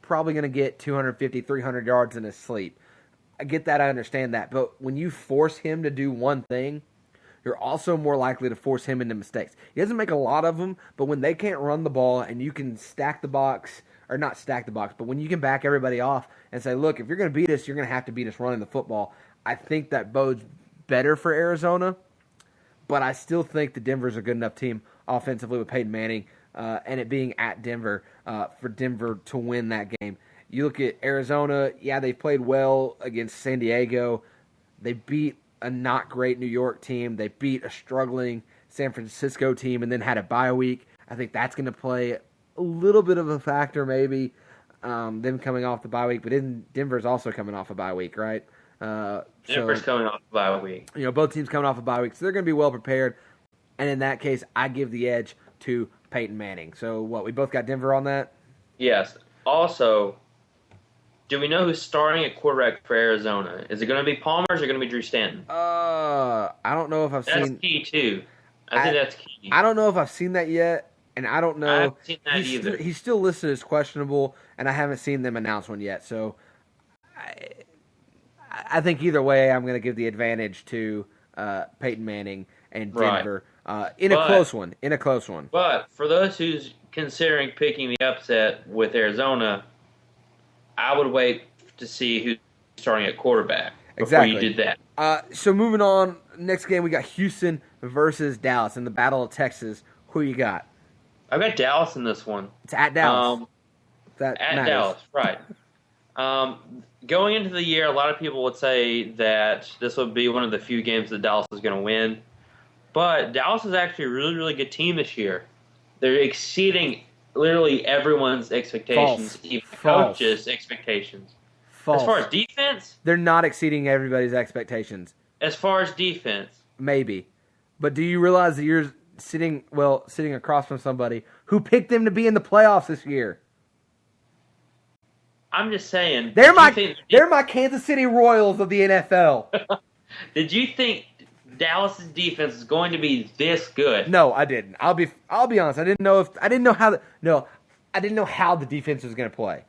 probably going to get 250, 300 yards in his sleep. I get that. I understand that. But when you force him to do one thing, you're also more likely to force him into mistakes. He doesn't make a lot of them, but when they can't run the ball and you can stack the box, or not stack the box, but when you can back everybody off and say, look, if you're going to beat us, you're going to have to beat us running the football, I think that bodes better for Arizona. But I still think that Denver's a good enough team offensively with Peyton Manning and it being at Denver for Denver to win that game. You look at Arizona, yeah, they've played well against San Diego. They beat a not great New York team. They beat a struggling San Francisco team and then had a bye week. I think that's going to play a little bit of a factor maybe, them coming off the bye week. But Denver's also coming off a bye week, right? Denver's coming off a bye week. You know, both teams coming off a bye week, so they're going to be well prepared. And in that case, I give the edge to Peyton Manning. So what, we both got Denver on that? Yes. Also, do we know who's starting at quarterback for Arizona? Is it going to be Palmer or is it going to be Drew Stanton? I don't know if I've That's seen... key, too. I think that's key. I don't know if I've seen that yet, and I don't know... I haven't seen that either. He's still listed as questionable, and I haven't seen them announce one yet, so... I think either way, I'm going to give the advantage to Peyton Manning and Denver in a close one. But for those who's considering picking the upset with Arizona, I would wait to see who's starting at quarterback before you did that. So moving on, next game we got Houston versus Dallas in the Battle of Texas. Who you got? I've got Dallas in this one. It's at Dallas. Dallas, right. Going into the year, a lot of people would say that this would be one of the few games that Dallas is going to win. But Dallas is actually a really, really good team this year. They're exceeding literally everyone's expectations, even coaches' expectations. False. As far as defense? They're not exceeding everybody's expectations. As far as defense? Maybe. But do you realize that you're sitting across from somebody who picked them to be in the playoffs this year? I'm just saying. They're my Kansas City Royals of the NFL. Did you think Dallas's defense is going to be this good? No, I didn't. I'll be honest. I didn't know how the defense was going to play.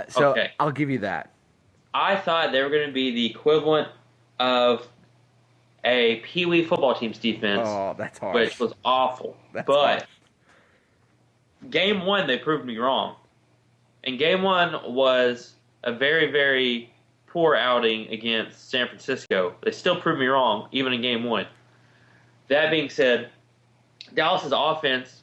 So okay. I'll give you that. I thought they were going to be the equivalent of a Pee Wee football team's defense. Oh, that's harsh. Which was awful. But harsh. Game 1, they proved me wrong. And Game 1 was a very, very poor outing against San Francisco. They still proved me wrong, even in Game 1. That being said, Dallas's offense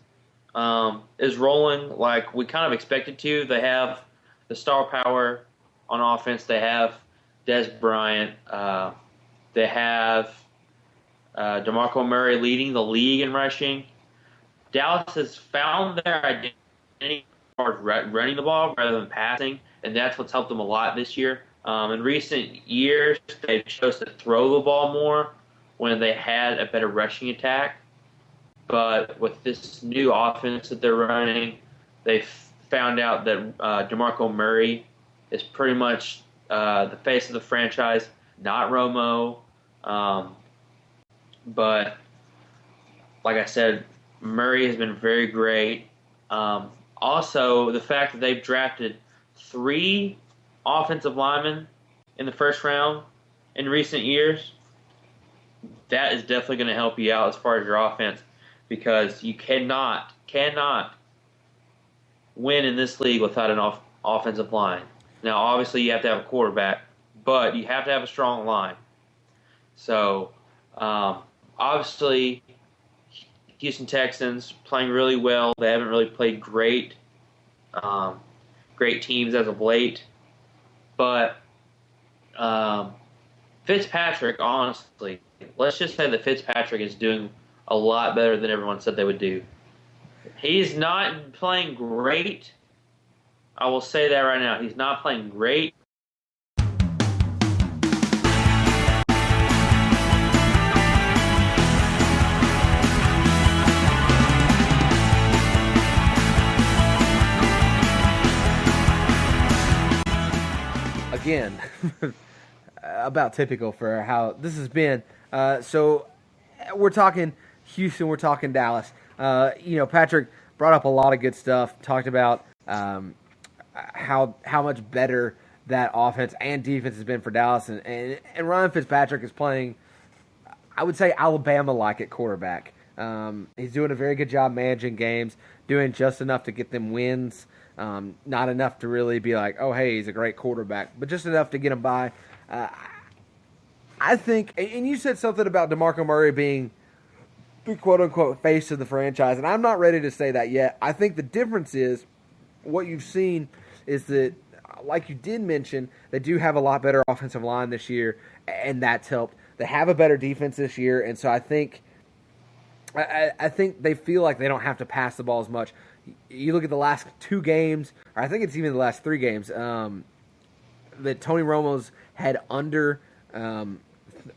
is rolling like we kind of expected to. They have the star power on offense. They have Des Bryant. They have DeMarco Murray leading the league in rushing. Dallas has found their identity running the ball rather than passing, and that's what's helped them a lot this year. In recent years, they chose to throw the ball more when they had a better rushing attack. But with this new offense that they're running, they found out that DeMarco Murray is pretty much the face of the franchise, not Romo. But like I said, Murray has been very great. Also, the fact that they've drafted 3 offensive linemen in the first round in recent years, that is definitely going to help you out as far as your offense, because you cannot win in this league without an offensive line. Now, obviously, you have to have a quarterback, but you have to have a strong line. So, obviously, Houston Texans playing really well. They haven't really played great teams as of late. But Fitzpatrick, honestly, let's just say that Fitzpatrick is doing a lot better than everyone said they would do. He's not playing great. I will say that right now. He's not playing great. Again, about typical for how this has been. So we're talking Houston, we're talking Dallas. Patrick brought up a lot of good stuff, talked about how much better that offense and defense has been for Dallas. And Ryan Fitzpatrick is playing, I would say, Alabama-like at quarterback. He's doing a very good job managing games, doing just enough to get them wins, not enough to really be like, oh, hey, he's a great quarterback, but just enough to get him by. I think, and you said something about DeMarco Murray being the quote-unquote face of the franchise, and I'm not ready to say that yet. I think the difference is what you've seen is that, like you did mention, they do have a lot better offensive line this year, and that's helped. They have a better defense this year, and so I think they feel like they don't have to pass the ball as much. You look at the last 2 games, or I think it's even the last 3 games, that Tony Romo's had under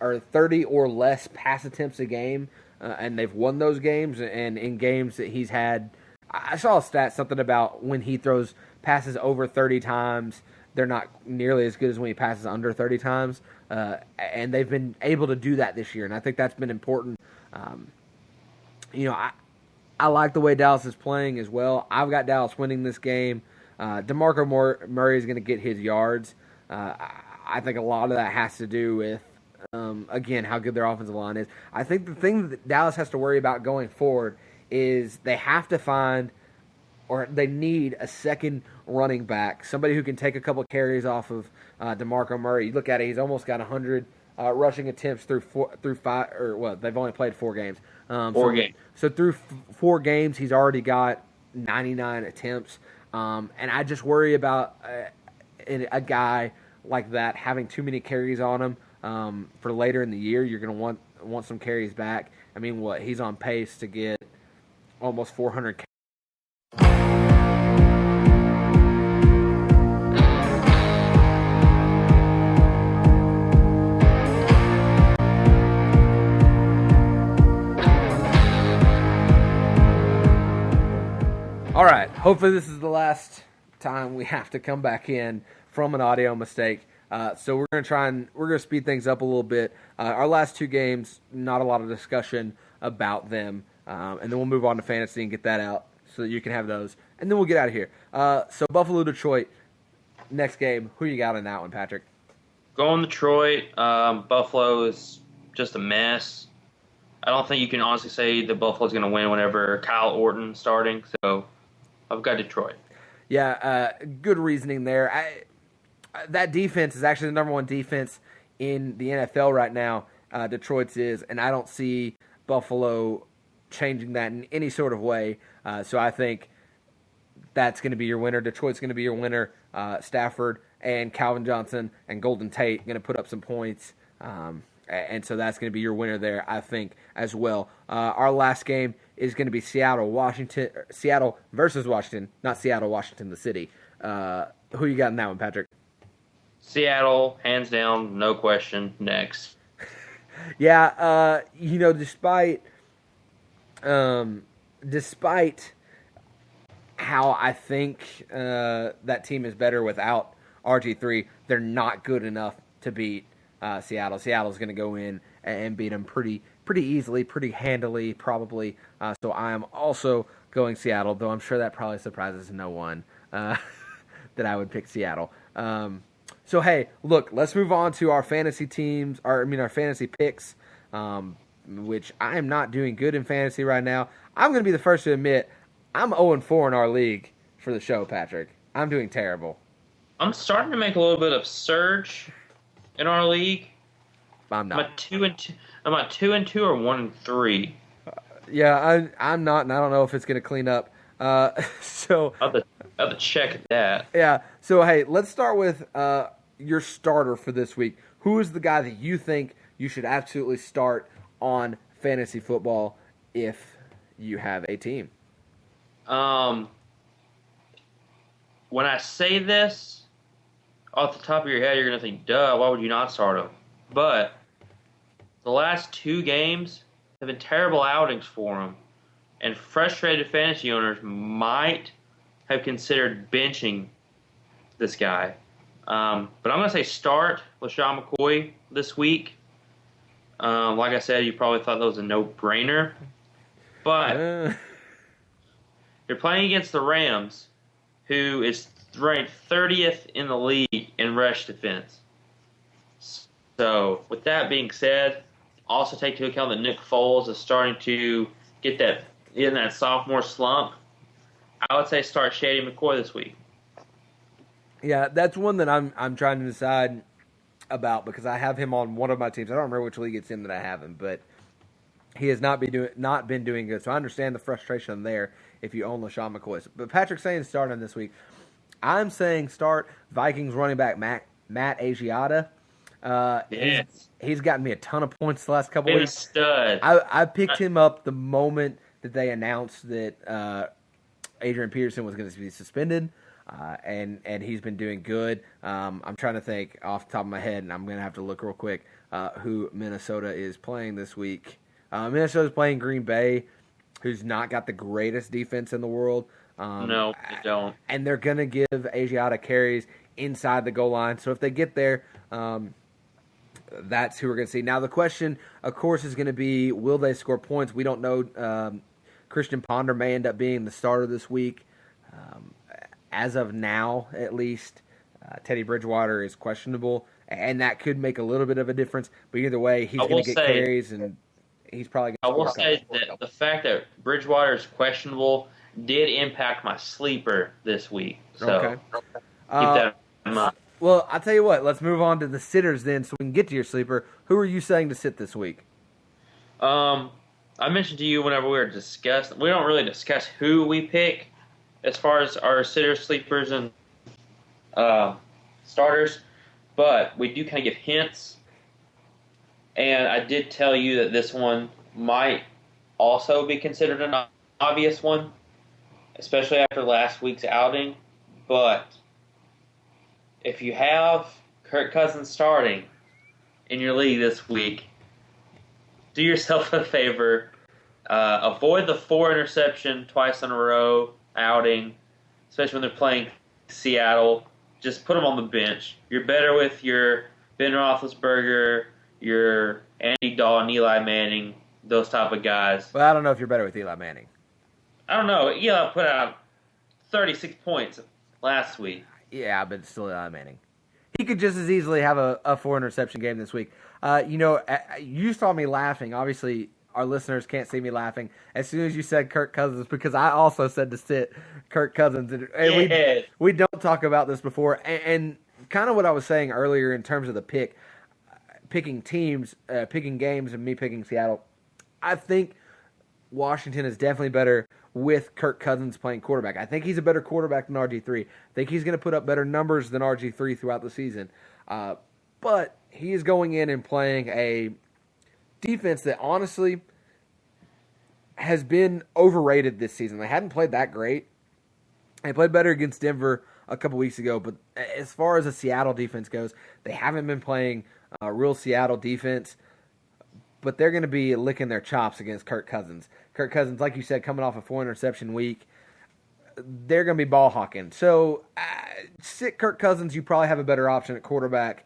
or 30 or less pass attempts a game, and they've won those games. And in games that he's had, I saw a stat, something about when he throws passes over 30 times, they're not nearly as good as when he passes under 30 times. And they've been able to do that this year, and I think that's been important. I like the way Dallas is playing as well. I've got Dallas winning this game. DeMarco Murray is going to get his yards. I think a lot of that has to do with, again, how good their offensive line is. I think the thing that Dallas has to worry about going forward is they have to find, or they need, a second running back, somebody who can take a couple carries off of DeMarco Murray. You look at it, he's almost got 100 rushing attempts through 5, or well, they've only played 4 games. 4 games. So through 4 games, he's already got 99 attempts. And I just worry about a guy like that having too many carries on him for later in the year. You're going to want some carries back. I mean, he's on pace to get almost 400 carries. All right, hopefully this is the last time we have to come back in from an audio mistake. So we're going to speed things up a little bit. Our last 2 games, not a lot of discussion about them. And then we'll move on to fantasy and get that out so that you can have those. And then we'll get out of here. So Buffalo, Detroit, next game. Who you got in that one, Patrick? Going Detroit. Buffalo is just a mess. I don't think you can honestly say that Buffalo's going to win whenever Kyle Orton's starting. So I've got Detroit. Yeah, good reasoning there. That defense is actually the number 1 defense in the NFL right now. Detroit's is, and I don't see Buffalo changing that in any sort of way. So I think that's going to be your winner. Detroit's going to be your winner. Stafford and Calvin Johnson and Golden Tate going to put up some points. And so that's going to be your winner there, I think, as well. Our last game is going to be Seattle versus Washington, not Seattle, Washington, the city. Who you got in that one, Patrick? Seattle, hands down, no question. Next. Yeah, despite how I think that team is better without RG3, they're not good enough to beat Seattle. Seattle's going to go in and beat them pretty easily, pretty handily, probably. So I am also going Seattle, though I'm sure that probably surprises no one that I would pick Seattle. So hey, look, let's move on to our fantasy teams. Our fantasy picks, which I am not doing good in fantasy right now. I'm going to be the first to admit I'm 0-4 in our league for the show, Patrick. I'm doing terrible. I'm starting to make a little bit of surge in our league. I'm not. Am I 2-2? Am I 2-2 or 1-3? Yeah, I'm not, and I don't know if it's going to clean up. So I'll have to check that. Yeah. So hey, let's start with your starter for this week. Who is the guy that you think you should absolutely start on fantasy football if you have a team? When I say this, off the top of your head, you're going to think, duh, why would you not start him? But the last 2 games have been terrible outings for him, and frustrated fantasy owners might have considered benching this guy. But I'm going to say start LaShawn McCoy this week. Like I said, you probably thought that was a no-brainer. But you're playing against the Rams, who is ranked 30th in the league in rush defense. So, with that being said, also take into account that Nick Foles is starting to get in that sophomore slump. I would say start Shady McCoy this week. Yeah, that's one that I'm trying to decide about because I have him on one of my teams. I don't remember which league it's in that I have him, but he has not been doing good. So I understand the frustration there if you own LaShawn McCoy. But Patric's saying start him this week. I'm saying start Vikings running back Mattyice. Yes. He's gotten me a ton of points the last couple He's weeks. a stud. I picked him up the moment that they announced that Adrian Peterson was going to be suspended, and he's been doing good. I'm trying to think off the top of my head, and I'm going to have to look real quick who Minnesota is playing this week. Minnesota's playing Green Bay, who's not got the greatest defense in the world. No, they don't. And they're going to give Asiata carries inside the goal line. So if they get there, that's who we're going to see. Now, the question, of course, is going to be, will they score points? We don't know. Christian Ponder may end up being the starter this week. As of now, at least, Teddy Bridgewater is questionable, and that could make a little bit of a difference. But either way, he's going to get carries, and he's probably going to I will say that the fact that Bridgewater is questionable did impact my sleeper this week. So Okay. keep that in mind. Well, I'll tell you what. Let's move on to the sitters then so we can get to your sleeper. Who are you saying to sit this week? I mentioned to you whenever we were discussing, we don't really discuss who we pick as far as our sitters, sleepers, and starters, but we do kind of give hints. And I did tell you that this one might also be considered an obvious one, especially after last week's outing. But if you have Kirk Cousins starting in your league this week, do yourself a favor. Avoid the 4-interception twice in a row outing, especially when they're playing Seattle. Just put them on the bench. You're better with your Ben Roethlisberger, your Andy Dalton, Eli Manning, those type of guys. Well, I don't know if you're better with Eli Manning. I don't know. Eli put out 36 points last week. Yeah, but it's still Eli Manning. He could just as easily have a 4-interception game this week. You saw me laughing. Obviously, our listeners can't see me laughing as soon as you said Kirk Cousins, because I also said to sit Kirk Cousins. And we don't talk about this before. And kind of what I was saying earlier in terms of the picking teams, picking games, and me picking Seattle, I think Washington is definitely better with Kirk Cousins playing quarterback. I think he's a better quarterback than RG3. I think he's going to put up better numbers than RG3 throughout the season. But he is going in and playing a defense that honestly has been overrated this season. They hadn't played that great. They played better against Denver a couple weeks ago, but as far as the Seattle defense goes, they haven't been playing real Seattle defense. But they're going to be licking their chops against Kirk Cousins. Kirk Cousins, like you said, coming off a 4-interception week, they're going to be ball hawking. So, sit Kirk Cousins. You probably have a better option at quarterback,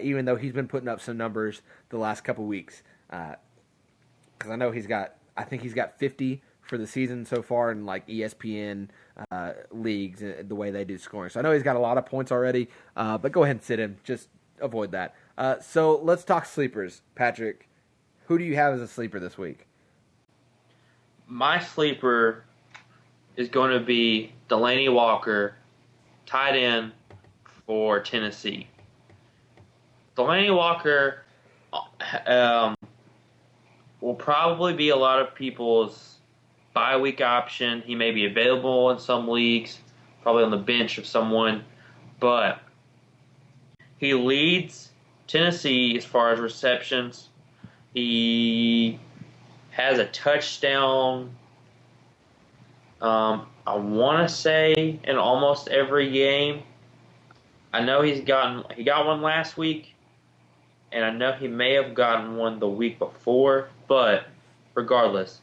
even though he's been putting up some numbers the last couple weeks. Because I know I think he's got 50 for the season so far in like ESPN leagues, the way they do scoring. So I know he's got a lot of points already, but go ahead and sit him. Just avoid that. So let's talk sleepers. Patrick, who do you have as a sleeper this week? My sleeper is going to be Delaney Walker, tight end for Tennessee. Delaney Walker will probably be a lot of people's bye-week option. He may be available in some leagues, probably on the bench of someone, but he leads Tennessee as far as receptions. He has a touchdown, I want to say, in almost every game. I know he got one last week, and I know he may have gotten one the week before, but regardless,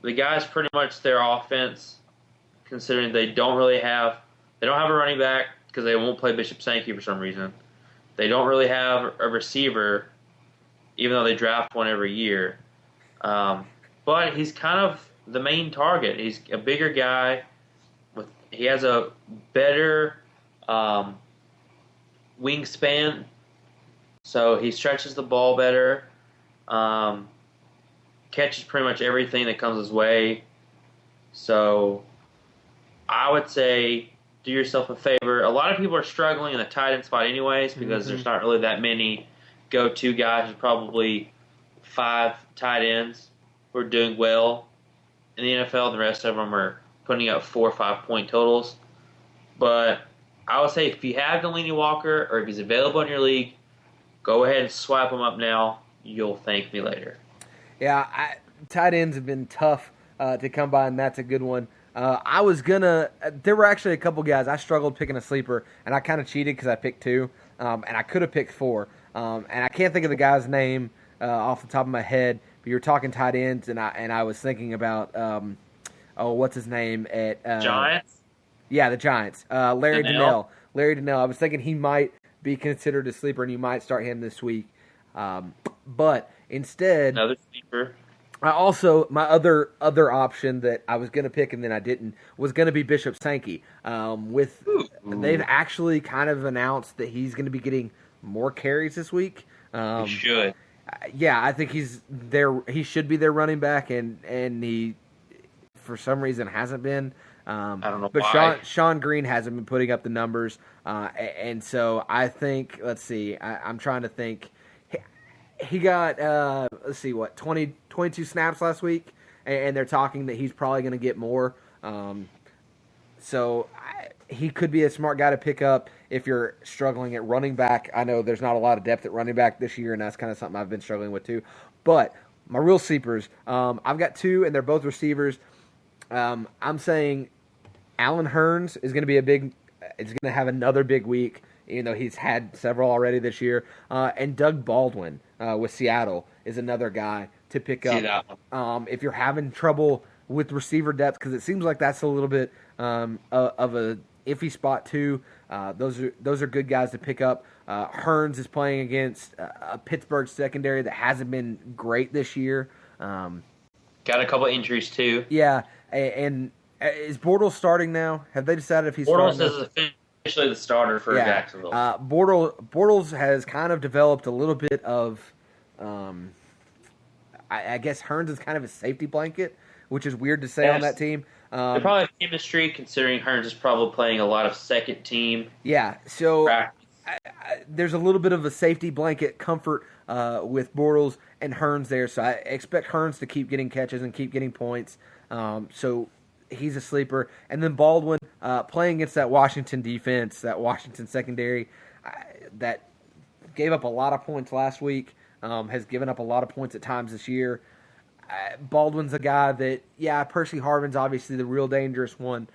the guys pretty much their offense, considering they don't have a running back because they won't play Bishop Sankey for some reason. They don't really have a receiver, even though they draft one every year. But he's kind of the main target. He's a bigger guy he has a better wingspan, so he stretches the ball better, catches pretty much everything that comes his way. So I would say do yourself a favor. A lot of people are struggling in the tight end spot anyways because there's not really that many go-to guys. There's probably 5 tight ends who are doing well in the NFL. The rest of them are putting up 4 or 5 point totals. But I would say if you have Delaney Walker or if he's available in your league, go ahead and swipe him up now. You'll thank me later. Yeah, tight ends have been tough to come by, and that's a good one. There were actually a couple guys. I struggled picking a sleeper, and I kind of cheated because I picked 2, and I could have picked 4. And I can't think of the guy's name off the top of my head, but you were talking tight ends, and I was thinking about, what's his name? Giants? Yeah, the Giants. Larry Donnell. Donnell. I was thinking he might be considered a sleeper, and you might start him this week. But instead, Another sleeper. my other option that I was going to pick and then I didn't was going to be Bishop Sankey. They've actually kind of announced that he's going to be getting more carries this week. He should. Yeah, I think he's there. He should be their running back, and he for some reason hasn't been. I don't know but why. Sean Green hasn't been putting up the numbers, and so I think. Let's see. I'm trying to think. He got, 22 snaps last week, and they're talking that he's probably going to get more. He could be a smart guy to pick up if you're struggling at running back. I know there's not a lot of depth at running back this year, and that's kind of something I've been struggling with too. But my real sleepers, I've got 2, and they're both receivers. I'm saying Allen Hurns is going to is going to have another big week, even though he's had several already this year. And Doug Baldwin with Seattle is another guy to pick up. If you're having trouble with receiver depth, because it seems like that's a little bit of a iffy spot too. Those are good guys to pick up. Hurns is playing against a Pittsburgh secondary that hasn't been great this year. Got a couple injuries too. Yeah, and is Bortles starting now? Have they decided if he's Bortles starting? is officially the starter for Jacksonville. Bortles has kind of developed a little bit of, I guess Hurns is kind of a safety blanket, which is weird to say on that team. They probably have chemistry, considering Hurns is probably playing a lot of second team. Yeah, so practice. There's a little bit of a safety blanket comfort with Bortles and Hurns there, so I expect Hurns to keep getting catches and keep getting points. So he's a sleeper. And then Baldwin, playing against that Washington defense, that Washington secondary, that gave up a lot of points last week, has given up a lot of points at times this year. Baldwin's a guy that, Percy Harvin's obviously the real dangerous one.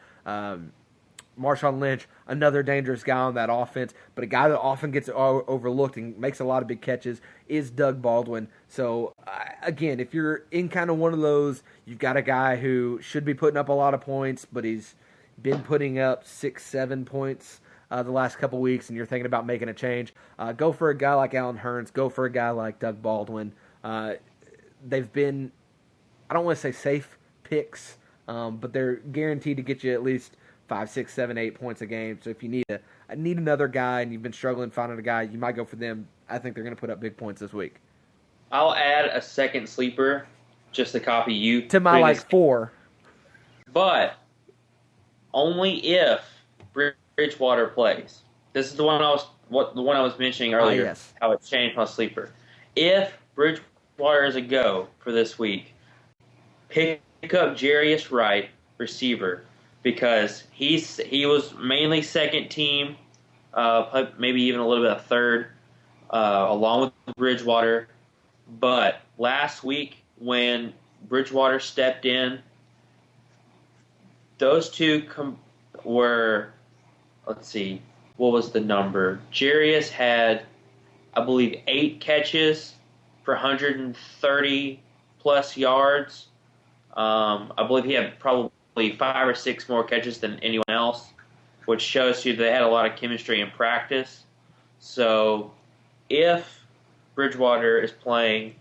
Marshawn Lynch, another dangerous guy on that offense, but a guy that often gets overlooked and makes a lot of big catches is Doug Baldwin. So, again, if you're in kind of one of those, you've got a guy who should be putting up a lot of points, but he's been putting up 6-7 points the last couple weeks, and you're thinking about making a change, go for a guy like Allen Hurns, go for a guy like Doug Baldwin. They've been, I don't want to say safe picks, but they're guaranteed to get you at least 5, 6, 7, 8 points a game. So if you need another guy and you've been struggling finding a guy, you might go for them. I think they're going to put up big points this week. I'll add a second sleeper just to copy you. To my 4. But only if Bridgewater plays. This is the one I was mentioning earlier. Yes. How it changed my sleeper. If Bridgewater is a go for this week, pick up Jarius Wright, receiver, because he was mainly second team, maybe even a little bit of third, along with Bridgewater. But last week when Bridgewater stepped in, those two were, let's see, what was the number? Jarius had, I believe, 8 catches for 130 plus yards. I believe he had probably 5 or 6 more catches than anyone else, which shows you they had a lot of chemistry in practice. So if Bridgewater is playing,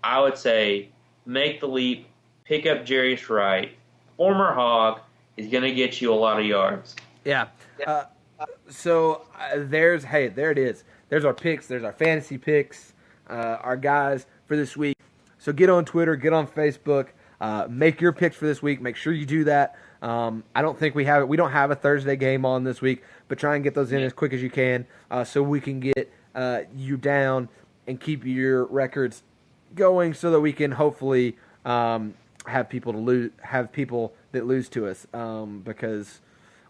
I would say make the leap, pick up Jarius Wright, former Hog. He's going to get you a lot of yards. Yeah. There it is. There's our picks. There's our fantasy picks, our guys for this week. So get on Twitter, get on Facebook, make your picks for this week. Make sure you do that. I don't think we don't have a Thursday game on this week, but try and get those in as quick as you can, so we can get you down and keep your records going, so that we can hopefully have people that lose to us, because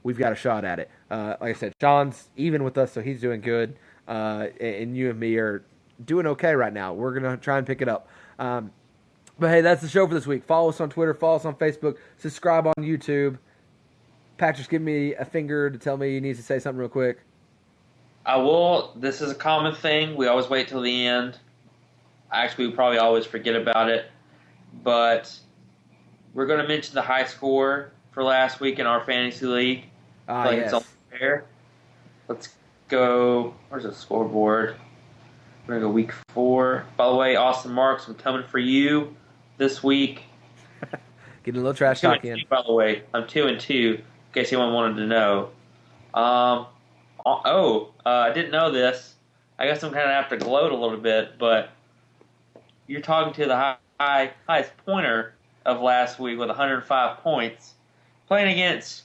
we've got a shot at it. Like I said, Sean's even with us, so he's doing good, and you and me are doing okay right now. We're gonna try and pick it up. But hey, that's the show for this week. Follow us on Twitter, follow us on Facebook, subscribe on YouTube. Patrick, give me a finger to tell me he needs to say something real quick. I will. This is a common thing. We always wait till the end. Actually, we probably always forget about it. But we're going to mention the high score for last week in our fantasy league. Yes. It's on there. Let's go. Where's the scoreboard? We're going to go week 4. By the way, Austin Marks, I'm coming for you this week. Getting a little trash talk in. By the way, I'm 2-2, in case anyone wanted to know. I didn't know this. I guess I'm kind of have to gloat a little bit, but you're talking to the highest pointer of last week with 105 points, playing against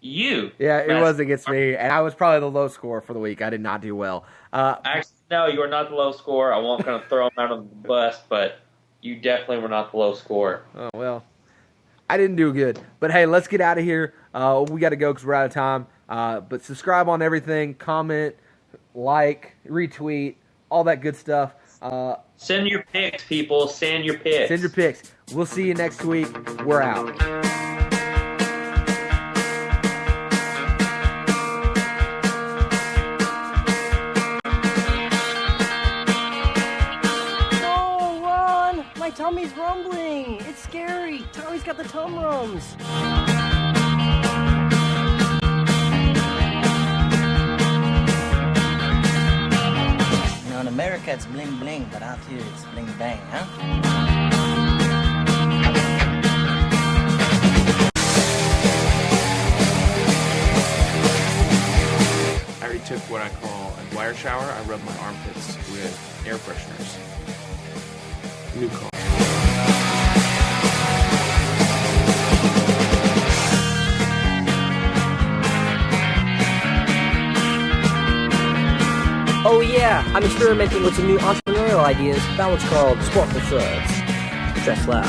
you. Yeah, it was against me, and I was probably the low scorer for the week. I did not do well. Actually, no, you are not the low scorer. I won't kind of throw him out of the bus, but you definitely were not the low scorer. Oh, well, I didn't do good. But hey, let's get out of here. We got to go because we're out of time. But subscribe on everything, comment, like, retweet, all that good stuff. Send your picks, people. Send your picks. Send your picks. We'll see you next week. We're out. No, run! My tummy's rumbling. It's scary. Tommy's got the tum-rums. In America, it's bling bling, but out here, it's bling bang, huh? I already took what I call a Dwyer shower. I rub my armpits with air fresheners. New call. Oh yeah, I'm experimenting with some new entrepreneurial ideas. That one's called Sport for Shirts. Dress loud.